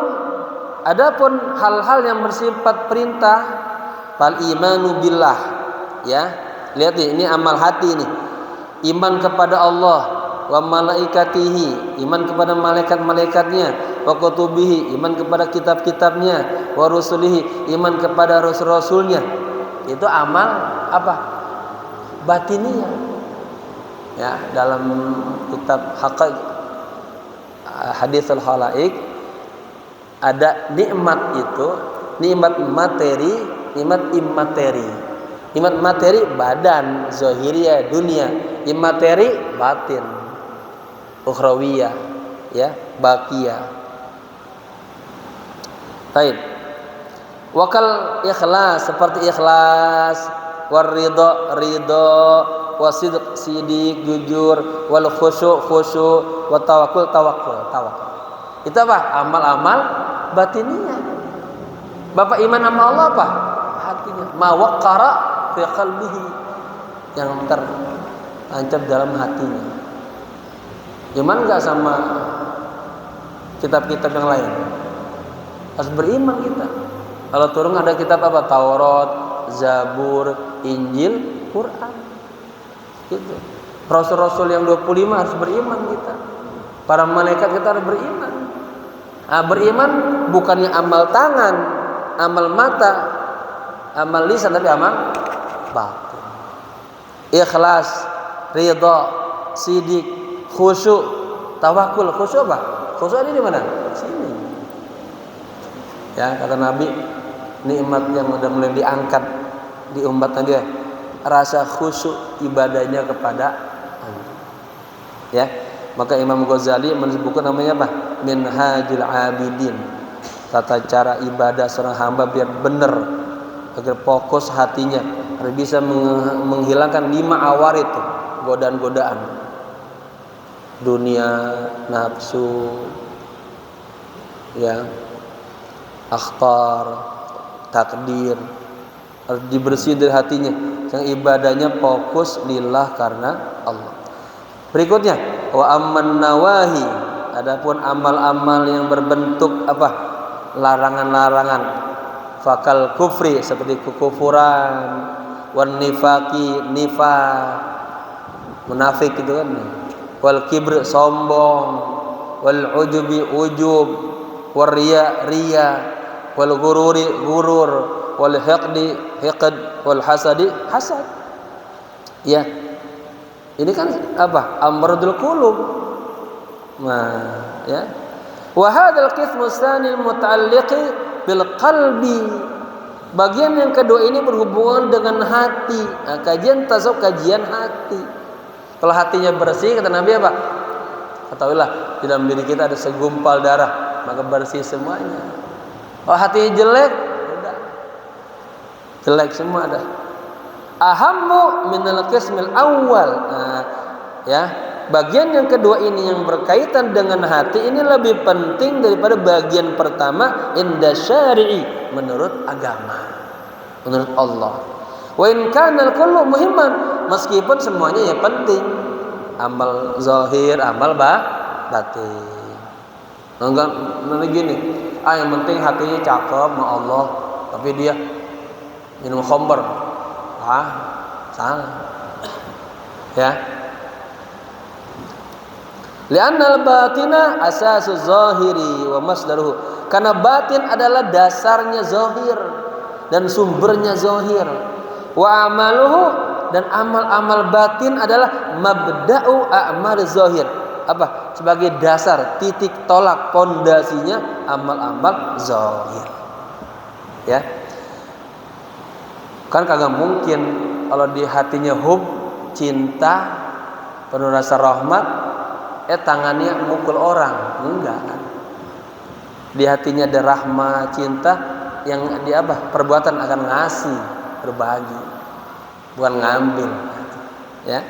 Adapun hal-hal yang bersifat perintah, fal imanu billah, ya. Lihat ini amal hati ini. Iman kepada Allah, wa malaikatihi, iman kepada malaikat-malaikatnya, wa kutubihi, iman kepada kitab-kitabnya, wa rusulihi, iman kepada rasul-rasulnya. Itu amal apa? Batiniyah. Ya, dalam kitab Haditsul Khalaik ada nikmat itu, nikmat materi, nikmat immateri. Nikmat materi badan, zahiriyah, dunia. Immateri batin, ukhrawiyah, ya, baqiyah. Baik. Wakal ikhlas, seperti ikhlas, waridho, ridho, wasidq, sidik, jujur, wal khusyuk, wa tawakkul, tawakkul. Itu apa? Amal-amal batiniyah. Bapak iman sama Allah apa? Hatinya. Ma waqara fi qalbihi, yang tertancap dalam hatinya. Iman enggak sama kitab-kitab yang lain? Harus beriman kita. Kalau turun ada kitab apa? Taurat, Zabur, Injil, Quran. Gitu. Rasul-rasul yang 25 harus beriman kita. Para malaikat kita harus beriman. Nah, beriman bukannya amal tangan, amal mata, amal lisan, tapi amal batin. Ikhlas, ridha, sidik, khusyuk, tawakkul. Khusyuk apa? Khusyuk ini di mana? Sini. Ya, kata Nabi, nikmat yang sudah mulai diangkat di umat Nabi, rasa khusyuk ibadahnya kepada Allah. Ya, maka Imam Ghazali menyebutkan namanya apa? Minhajul Abidin. Tata cara ibadah seorang hamba biar benar, agar fokus hatinya, agar bisa menghilangkan 5 awar itu, godaan-godaan dunia, nafsu, ya, akhtar, takdir, harus dibersih dari hatinya, yang ibadahnya fokus lillah karena Allah. Berikutnya, wa amman nawahi, adapun amal-amal yang berbentuk apa? Larangan-larangan, fakal kufri, seperti kekufuran, wan nifaqi, nifaq, munafik itu kan, wal kibr, sombong, wal ujubi, ujub, wal riya, riya, wal gururi, gurur, wal hiqdi, hiqd, wal hasadi, hasad. Ya, ini kan apa? Amradul qulub. Nah, ya. Wa hadzal qismu tsanil muta'alliqi bil qalbi. Bagian yang kedua ini berhubungan dengan hati. Nah, kajian tasawuf kajian hati. Kalau hatinya bersih, kata Nabi apa? Ketahuilah di dalam diri kita ada segumpal darah, maka bersih semuanya. Kalau hatinya jelek, udah jelek semua dah. Ahammu minal qismil awal. Nah, ya, bagian yang kedua ini yang berkaitan dengan hati ini lebih penting daripada bagian pertama, inda syari'i, menurut agama, menurut Allah. Wa in kana al-kullu muhimman, meskipun semuanya ya penting, amal zahir, amal batin. Enggak gini, yang penting hatinya cakep sama Allah, tapi dia minum khamr. Salah. Ya. Li'anna al-batina asasu zahiri wa masdaruhu. Karena batin adalah dasarnya zahir dan sumbernya zahir. Wa amaluhu, dan amal-amal batin adalah mabda'u a'mal zahir. Apa? Sebagai dasar, titik tolak, pondasinya amal-amal zahir. Ya. Kan kagak mungkin kalau di hatinya hub, cinta, penuh rasa rahmat, tangannya mukul orang, enggak kan? Di hatinya ada rahmat, cinta, yang dia apa? Perbuatan akan ngasih, berbagi, bukan ngambil. Ya.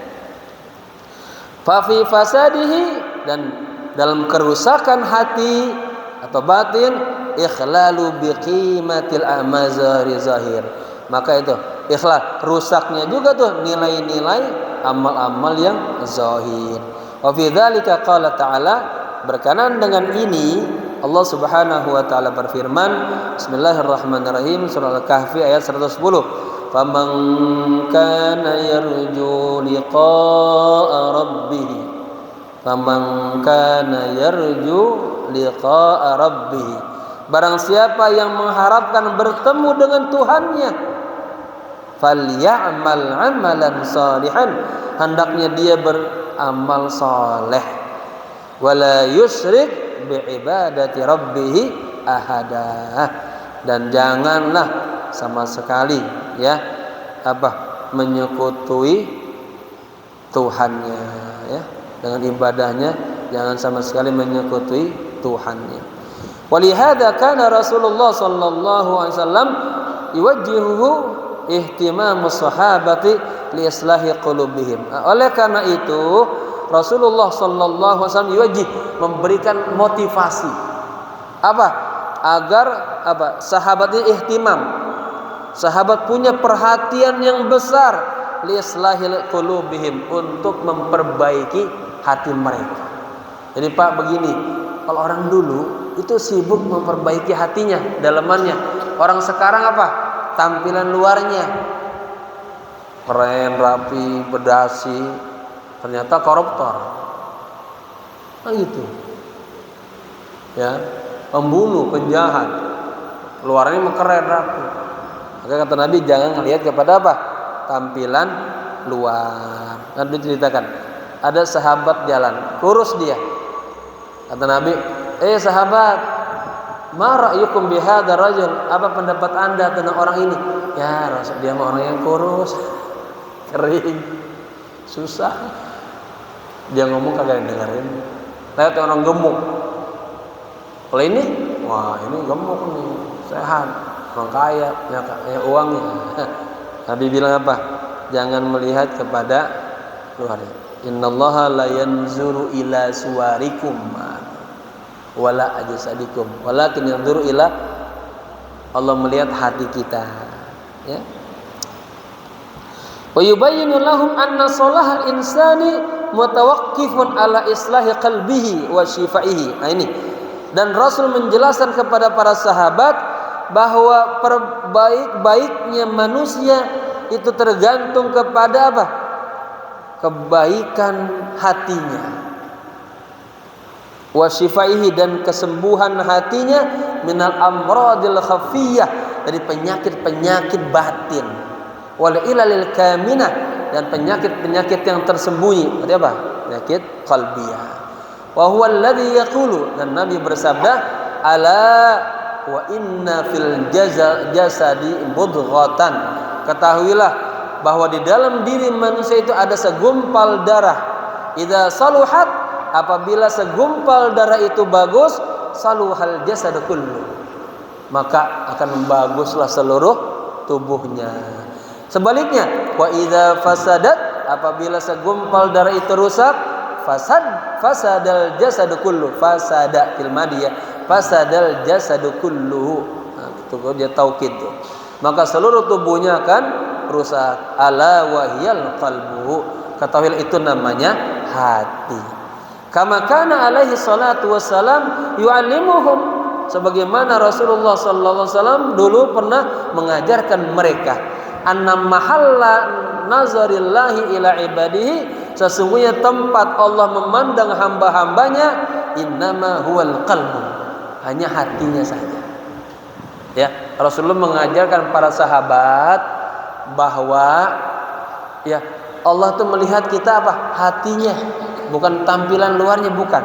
Fa fi fasadihi, dan dalam kerusakan hati atau batin, ikhlalu biqimatil a'mal zahir. Maka itu ikhlas, rusaknya juga tuh nilai-nilai amal-amal yang zahir. Wa fi dzalika qala ta'ala, berkenaan dengan ini Allah Subhanahu wa taala berfirman, Bismillahirrahmanirrahim, surah Al-Kahfi ayat 110. Faman kana yarju liqa'a rabbih. Faman kana yarju liqa'a rabbih. Barang siapa yang mengharapkan bertemu dengan Tuhannya, falyamal 'amalan salihan, hendaknya dia beramal saleh. Wala yusyrik bi'ibadati rabbih ahada, dan janganlah sama sekali menyekutui Tuhannya, dengan ibadahnya jangan sama sekali menyekutui Tuhannya. Walihada kana Rasulullah sallallahu alaihi wasallam yuwajjihu ihtimamu sahabati li islahi qulubihim. Oleh karena itu Rasulullah sallallahu alaihi wasallam yuwajjih, memberikan motivasi agar sahabatnya ihtimam, sahabat punya perhatian yang besar li islahi qulubihim, untuk memperbaiki hati mereka. Jadi Pak begini, kalau orang dulu itu sibuk memperbaiki hatinya, dalamannya. Orang sekarang tampilan luarnya keren, rapi, berdasi, ternyata koruptor. Gitu. Pembunuh, penjahat. Luarnya keren, rapi. Maka kata Nabi, jangan melihat kepada tampilan luar. Kan diceritakan, ada sahabat jalan, kurus dia. Kata Nabi, sahabat, ma ra'yukum bihadzal rajul? Apa pendapat Anda tentang orang ini? Ya Rasul, dia mah orang yang kurus, kering, susah. Dia ngomong kagak dengerin. Lihat orang gemuk. Kalau ini, wah ini gemuk nih, sehat, orang kaya, punya uangnya. Nabi bilang jangan melihat kepada luarnya. Innallaha la yanzuru ila suwarikum wala ajsadikum, walakin yanzuru ila, Allah melihat hati kita. Wa yubayyinu lahum anna salahal insani mutawaqqifun ala islahi qalbihi wa shifaihi. Nah ini. Dan Rasul menjelaskan kepada para sahabat bahwa baik-baiknya manusia itu tergantung kepada kebaikan hatinya, wa shifaihi, dan kesembuhan hatinya, minal amradil khafiyah, dari penyakit-penyakit batin, wal ilalil kaminah, dan penyakit-penyakit yang tersembunyi. Berarti penyakit qalbiyah. Wa huwa alladhi yaqulu, dan Nabi bersabda, ala wa inna fil jasadi mudghatan, ketahuilah bahwa di dalam diri manusia itu ada segumpal darah. Idza saluhat, apabila segumpal darah itu bagus, saluhal jasad kullu, maka akan baguslah seluruh tubuhnya. Sebaliknya, wa idza fasadat, apabila segumpal darah itu rusak, fasadal jasad kullu, fasada fil madiyah, fasadal jasad kulluhu. Itu dia taukid tuh. Maka seluruh tubuhnya akan rusak. Ala wahiyal qalbu, ketahuilah itu namanya hati. Kama kana alaihi salatu wassalam yu'allimuhum, sebagaimana Rasulullah sallallahu alaihi wasallam dulu pernah mengajarkan mereka, anna mahalla nazarillahi ila ibadihi, sesungguhnya tempat Allah memandang hamba-hambanya, innama huwal qalbu, hanya hatinya saja. Rasulullah mengajarkan para sahabat bahwa Allah tuh melihat kita hatinya, bukan tampilan luarnya, bukan.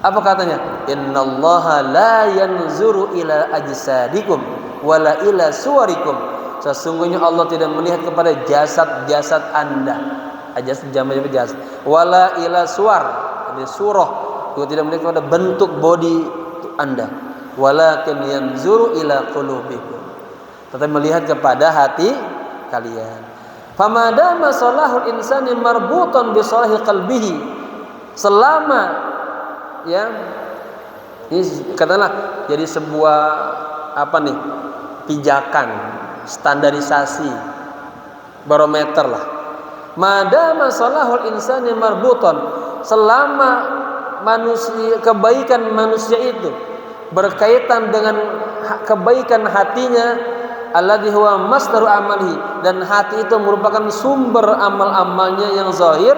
Apa katanya? Innallaha la yanzuru ila ajsadikum wala ila suwarikum, sesungguhnya Allah tidak melihat kepada jasad-jasad Anda, jasad jamak jasad, wala ila suwar, jadi surah, juga tidak melihat kepada bentuk body Anda, walakin yanzuru ila qulubikum, tetapi melihat kepada hati kalian. Famadama salahul insani marbutan bi salahi qalbihi, selama ini katakanlah jadi sebuah pijakan, standarisasi, barometer lah. Madama salahul insani marbutan, selama manusia, kebaikan manusia itu berkaitan dengan kebaikan hatinya, alladzi huwa masdaru amalihi, dan hati itu merupakan sumber amal-amalnya yang zahir,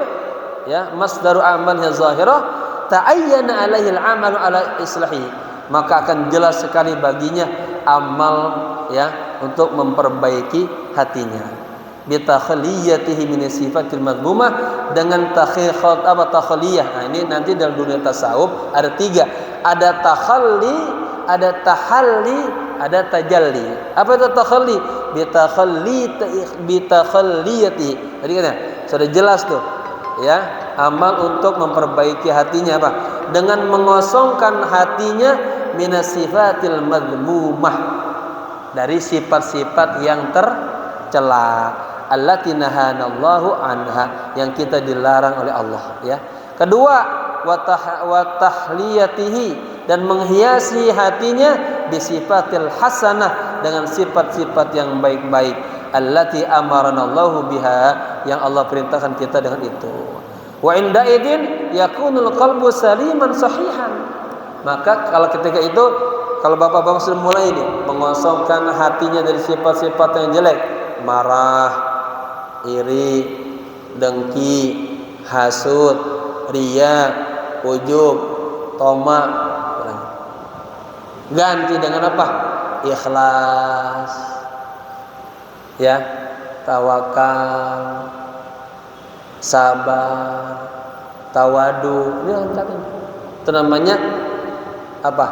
ya, masdaru amalnya zahirah, ta'ayyana alaihi al-amalu ala islahi, maka akan jelas sekali baginya amal, ya, untuk memperbaiki hatinya. Bitakhliyatihi min sifatil madhmumah, dengan takhliyah. Nah, ini nanti dalam dunia tasawuf ada 3. Ada takhalli, ada tahalli, ada tajalli. Apa itu takhalli? Bitakhliyatihi. Tadi kan sudah jelas tuh, ya, amal untuk memperbaiki hatinya apa? Dengan mengosongkan hatinya min sifatil madhmumah, dari sifat-sifat yang tercela, allati nahanallahu anha, yang kita dilarang oleh Allah, ya. Kedua, wa tahliyatihi, dan menghiasi hatinya bisifatil hasanah, dengan sifat-sifat yang baik-baik, allati amaranallahu biha, yang Allah perintahkan kita dengan itu. Wa inda idin yakunul qalbu saliman sahihan, maka kalau ketika itu, kalau bapak-bapak sudah mulai ini mengosongkan hatinya dari sifat-sifat yang jelek, marah, iri, dengki, hasud, riya, ujub, toma, ganti dengan apa? Ikhlas, ya, tawakal, sabar, tawadu. Itu namanya apa?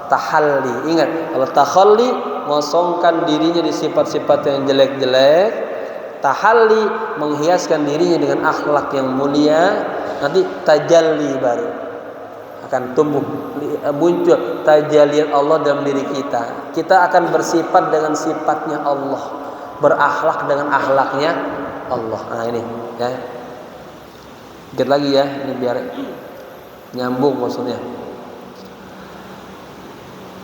Tahalli. Ingat, kalau tahalli mengosongkan dirinya di sifat-sifat yang jelek-jelek, tahalli menghiaskan dirinya dengan akhlak yang mulia, nanti tajalli baru akan tumbuh, muncul tajallian Allah dalam diri kita. Kita akan bersifat dengan sifatnya Allah, berakhlak dengan akhlaknya Allah. Nah ini, ya. Dikit lagi ya, ini biar nyambung maksudnya.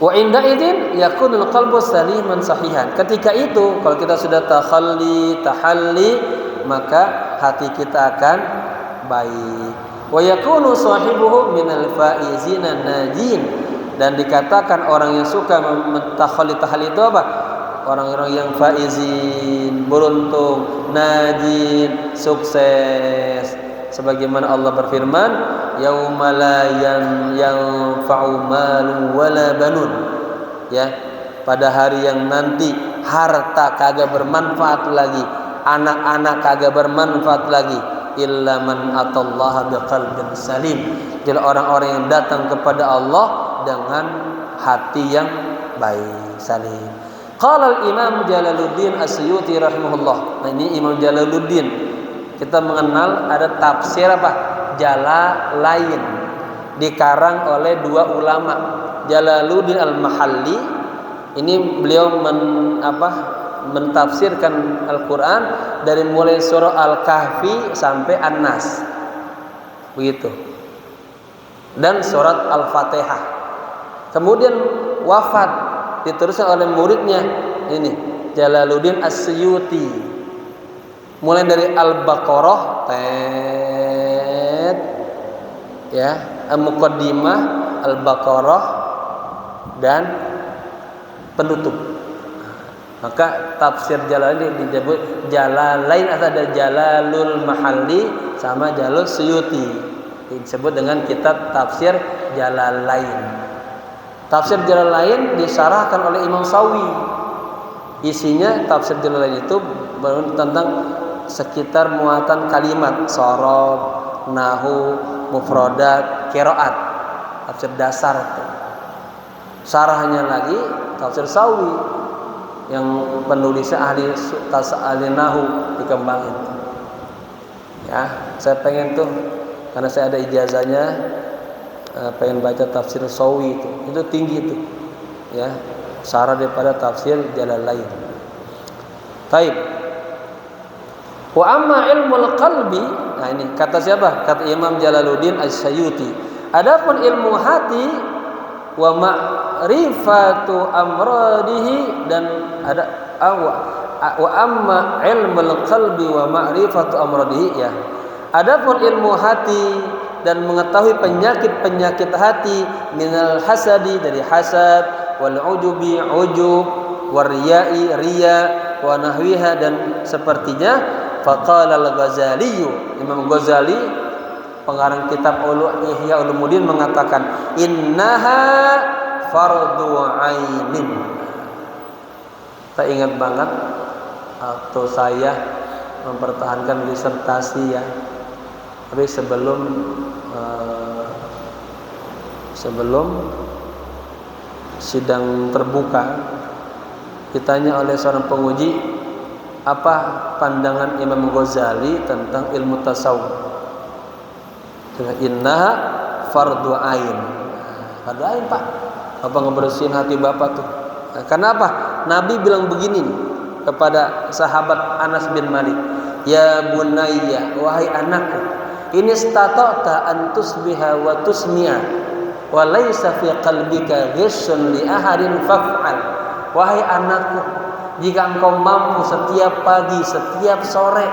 Wa inda idin yakunul qalbu saliman sahihan. Ketika itu, kalau kita sudah tahalli, maka hati kita akan baik. Wa yakunu sahibuhu minal faizina najin, dan dikatakan orang yang suka tahalli itu apa? Orang-orang yang faizin, beruntung, najin, sukses. Sebagaimana Allah berfirman, yauma la yanfa'u malun wala banun, ya, pada hari yang nanti harta kagak bermanfaat lagi, anak-anak kagak bermanfaat lagi, illa man atallaha biqalbin salim, jadi orang-orang yang datang kepada Allah dengan hati yang baik, salim. Qala al-Imam Jalaluddin As-Suyuti rahimahullah. Nah, ini Imam Jalaluddin, kita mengenal ada tafsir apa? Jalalain, dikarang oleh 2 ulama. Jalaluddin Al-Mahalli, ini beliau mentafsirkan Al-Quran dari mulai surah Al-Kahfi sampai An-Nas, begitu, dan surat Al-Fatihah. Kemudian wafat, diteruskan oleh muridnya ini Jalaluddin As-Suyuti, mulai dari Al-Baqarah, ya, Al-Muqaddimah, Al-Baqarah, dan penutup. Maka tafsir Jalalain disebut Jalalain, atau ada Jalalul Mahalli sama Jalul Suyuti, disebut dengan kitab tafsir Jalalain. Tafsir Jalalain disyarahkan oleh Imam Sawi. Isinya tafsir Jalalain itu tentang sekitar muatan kalimat, sorob, nahu, mufrodat, qiraat, tafsir dasar itu. Sarahnya lagi tafsir Sawi yang penulisnya ahli nahu dikembangin. Ya, saya pengen tuh, karena saya ada ijazahnya, pengen baca tafsir Sawi itu tinggi tuh, ya, sarah daripada tafsir Jalalain. Baik. Wa amma ilmul qalbi, nah ini kata siapa? Kata Imam Jalaluddin As-Suyuti. Adapun ilmu hati, wa ma'rifatu amradihi, dan ada wa amma ilmul qalbi wa ma'rifatu amradihi, ya. Adapun ilmu hati dan mengetahui penyakit-penyakit hati, minal hasadi dari hasad, wal ujubi ujub, wariyai riya, wa nahwiha dan sepertinya. Faqala al-Ghazali, Imam Ghazali pengarang kitab Ihya Ulumuddin mengatakan innaha fardu ainin. Saya ingat banget atau saya mempertahankan disertasi ya. Tapi sebelum sidang terbuka ditanya oleh seorang penguji, apa pandangan Imam Ghazali tentang ilmu tasawuf? Innaha fardu ain. Fardu ain, Pak. Apa ngebersihin hati Bapak tuh? Kenapa? Nabi bilang begini kepada sahabat Anas bin Malik, ya bunayya, wahai anakku, ini stata'ta an tusbiha wa tusmi'a wa laysa fi qalbika ghishun li ahadin faf'al. Wahai anakku, jika engkau mampu setiap pagi, setiap sore,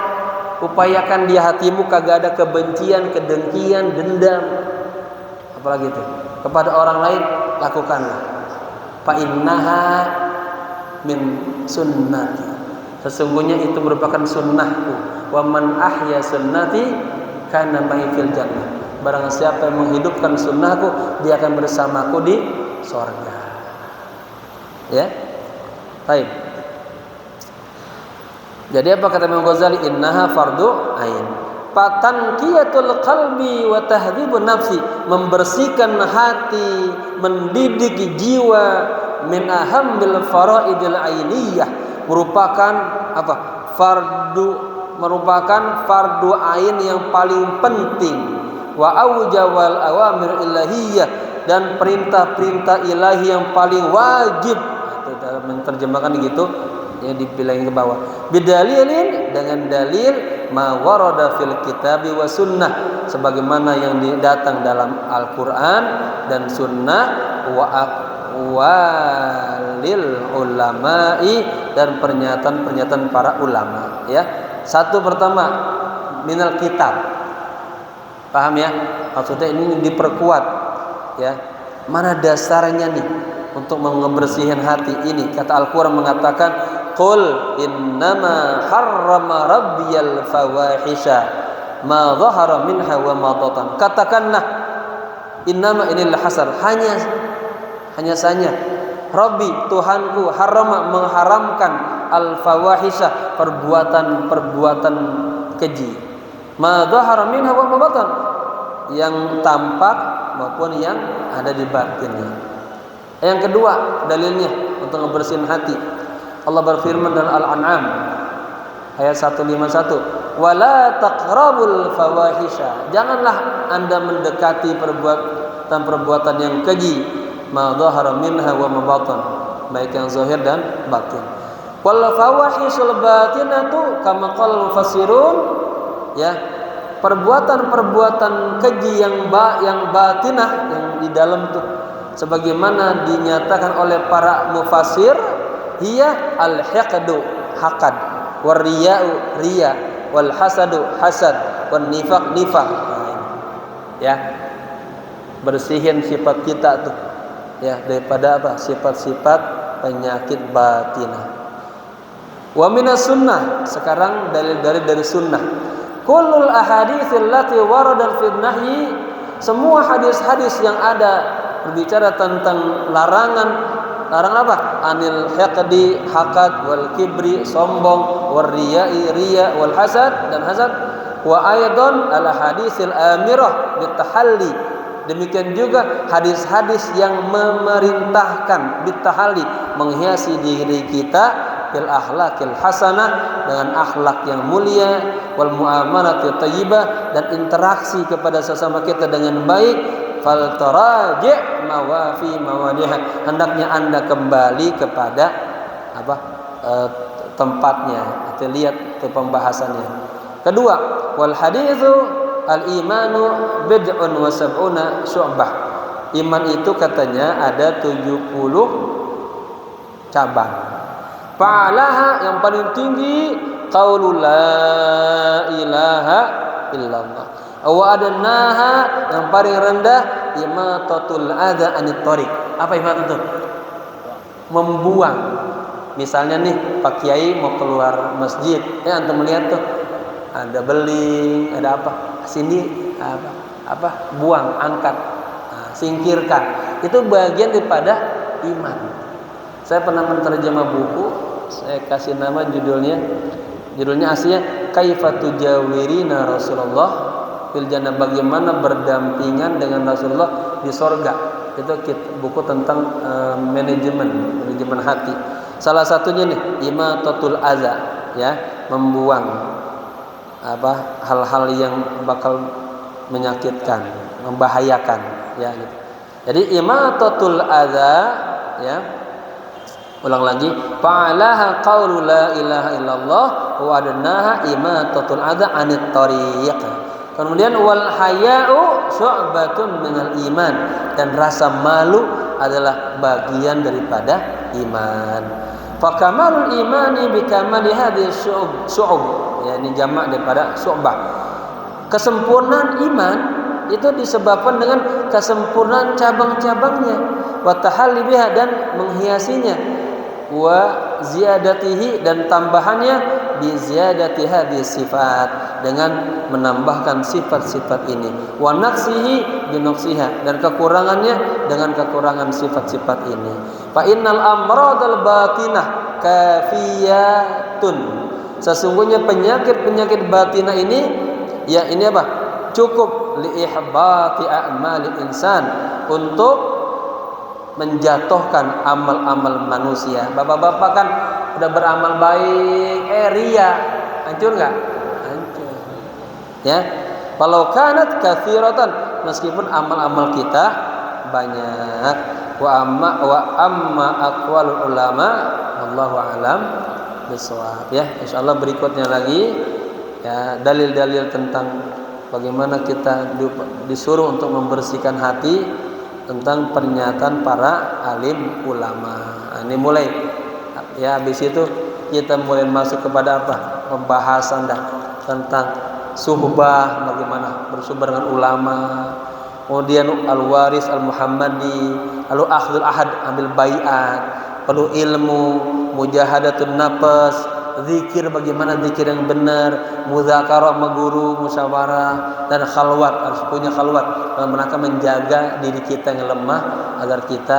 upayakan di hatimu kagak ada kebencian, kedengkian, dendam, apalagi itu kepada orang lain, lakukanlah. Fa innaha min sunnati, sesungguhnya itu merupakan sunnahku. Wa man ahya sunnati kana ma'i fil jannah, barang siapa yang menghidupkan sunnahku, dia akan bersamaku di surga. Ya, baik. Jadi apa kata Imam Ghazali? Innaha fardu ain. Fatanqiyatul qalbi wa tahdhibun nafsi, membersihkan hati, mendidik jiwa, min ahammil faraidil ainiyah, merupakan apa? Merupakan fardu ain yang paling penting. Wa aujawal awamir ilahiyah, dan perintah-perintah ilahi yang paling wajib. Itu dalam menerjemahkan gitu. Ya, dipilih ke bawah. Bidalilin, dengan dalil ma warada fil kitabi wa sunnah, sebagaimana yang datang dalam Al-Qur'an dan sunnah, wa aqwalil ulama'i, dan pernyataan-pernyataan para ulama. Ya, satu pertama minal kitab. Paham ya? Maksudnya ini diperkuat ya. Mana dasarnya nih untuk mengebersihin hati ini? Kata Al-Qur'an mengatakan, qul innama harrama rabbiyal fawahisha ma dhahara minha wa ma batan. Katakanlah, innama inilah hasar, hanya saja Rabbi, Tuhanku, harrama, mengharamkan, al fawahisha, perbuatan keji, ma dhahara minha wa ma batan, yang tampak maupun yang ada di batinnya. Yang kedua dalilnya untuk membersihin hati, Allah berfirman dalam Al-An'am ayat 151, wala taqrabul fawahisha, janganlah Anda mendekati perbuatan yang keji, ma dhahara minha wa ma batan, baik yang zahir dan batin. Wal fawahisul batinatu kama qala mufassirun, ya, perbuatan-perbuatan keji yang batinah, yang di dalam itu, sebagaimana dinyatakan oleh para mufassir, hiya al-hiqdu, hakad, war riya'u, riya, wal hasadu, hasad, wan nifaq, nifaq. Ya, bersihin sifat kita tuh ya daripada apa? Sifat-sifat penyakit batinah. Wa minas sunnah, sekarang dalil-dalil dari sunnah. Kullul ahaditsil lati waradat fil nahyi, semua hadis-hadis yang ada berbicara tentang larangan apa? Anil hiqdi, hakad, wal kibri, sombong, wal riya'i, riya, wal hasad, dan hasad. Wa aidan al hadisil amirah bitahalli, demikian juga hadis-hadis yang memerintahkan bitahalli, menghiasi diri kita bil akhlaqil hasanah, dengan akhlak yang mulia, wal muamalatil thayyibah, dan interaksi kepada sesama kita dengan baik. Fal taraji' mawafi mawadiha, hendaknya Anda kembali kepada apa? Tempatnya. Kita lihat ke pembahasannya. Kedua, wal haditsu al imanu bid'un wa sab'una syu'bah. Iman itu katanya ada 70 cabang. Fa'alaha, yang paling tinggi, qaulul la ilaha illallah. Wa adnaha, yang paling rendah, imatatul adza anit thariq. Apa imatatun? Membuang. Misalnya nih Pak Kiai mau keluar masjid, antum melihat tuh ada beling, ada apa? Sini apa? Buang, angkat, singkirkan. Itu bagian daripada iman. Saya pernah menerjemah buku, saya kasih nama judulnya aslinya Kaifa Tujawirina Rasulullah fil Jannah, bagaimana berdampingan dengan Rasulullah di sorga. Itu buku tentang manajemen hati. Salah satunya nih imatatul adza, ya, membuang hal-hal yang bakal menyakitkan, membahayakan, ya gitu. Jadi imatatul adza, ya. Ulang lagi, fa'alaha qaulu la ilaha illallah wa adnaha imatatul adza anit thariq. Kemudian wal haya'u syu'batun minal iman, dan rasa malu adalah bagian daripada iman. Fa kamalul imani bi kamali hadhihi syu'ub, ya, ini jamak daripada syu'bah. Kesempurnaan iman itu disebabkan dengan kesempurnaan cabang-cabangnya, wa tahalli biha, dan menghiasinya, wa ziyadatihi, dan tambahannya bi ziyadati hadhihi sifat, dengan menambahkan sifat-sifat ini, wa naqsihi bi naqsiha, dan kekurangannya dengan kekurangan sifat-sifat ini. Fa innal amradal batinah kafiyatun, sesungguhnya penyakit batinah ini, ya, ini apa? Cukup li ihbati a'malil insan, untuk menjatuhkan amal-amal manusia. Bapak-bapak kan udah beramal baik, ria, hancur nggak? Hancur. Ya, walau kanat katsiratan, meskipun amal-amal kita banyak. Wa amma aqwalul ulama, wallahu a'lam bishawab. Ya, insyaallah berikutnya lagi, ya, dalil-dalil tentang bagaimana kita disuruh untuk membersihkan hati, tentang pernyataan para alim ulama. Ini mulai, ya, habis itu kita mulai masuk kepada apa? Pembahasan tentang suhbah, bagaimana bersuhbah dengan ulama. Kemudian al-waris al-muhammadi, lalu akhdul ahad, ambil baiat, perlu ilmu, mujahadatun nafs, zikir, bagaimana zikir yang benar, mudzakarah sama guru, musyawarah, dan khalwat, harus punya khalwat dalam rangka menjaga diri kita yang lemah agar kita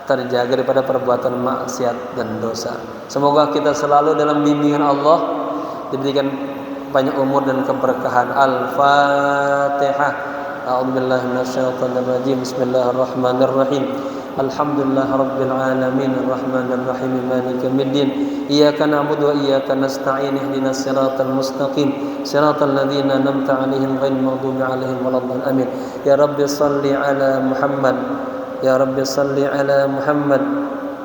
terjaga daripada perbuatan maksiat dan dosa. Semoga kita selalu dalam bimbingan Allah, diberikan banyak umur dan keberkahan. Al-Fatihah. A'udzubillahi minasyaitonir rajim. Bismillahirrahmanirrahim. Alhamdulillah rabbil alamin, arrahmanir rahim, maliki yaumiddin. Iyyaka na'budu wa iyyaka nasta'in, ihdinas siratal mustaqim, siratal ladzina an'amta 'alaihim ghairil maghdubi 'alaihim waladdallin. Amin. Ya Rabbi shalli 'ala Muhammad, ya Rabbi shalli 'ala Muhammad,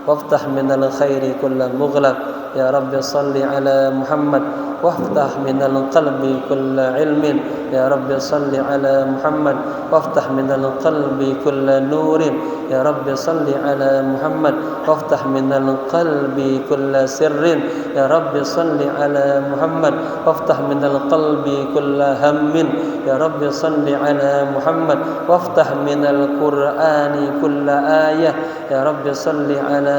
waftah minal khairi kulla mughlaq. Ya Rabbi shalli 'ala Muhammad, waftah minal qalbi kulla ilmin. Ya Rabbi salli ala Muhammad, waftah minal qalbi kulla nurin. Ya Rabbi salli ala Muhammad, waftah minal qalbi kulla sirrin. Ya Rabbi salli ala Muhammad, waftah minal qalbi kulla hammin. Ya Rabbi salli ala Muhammad, waftah minal Qur'ani kulla ayah. Ya Rabbi salli ala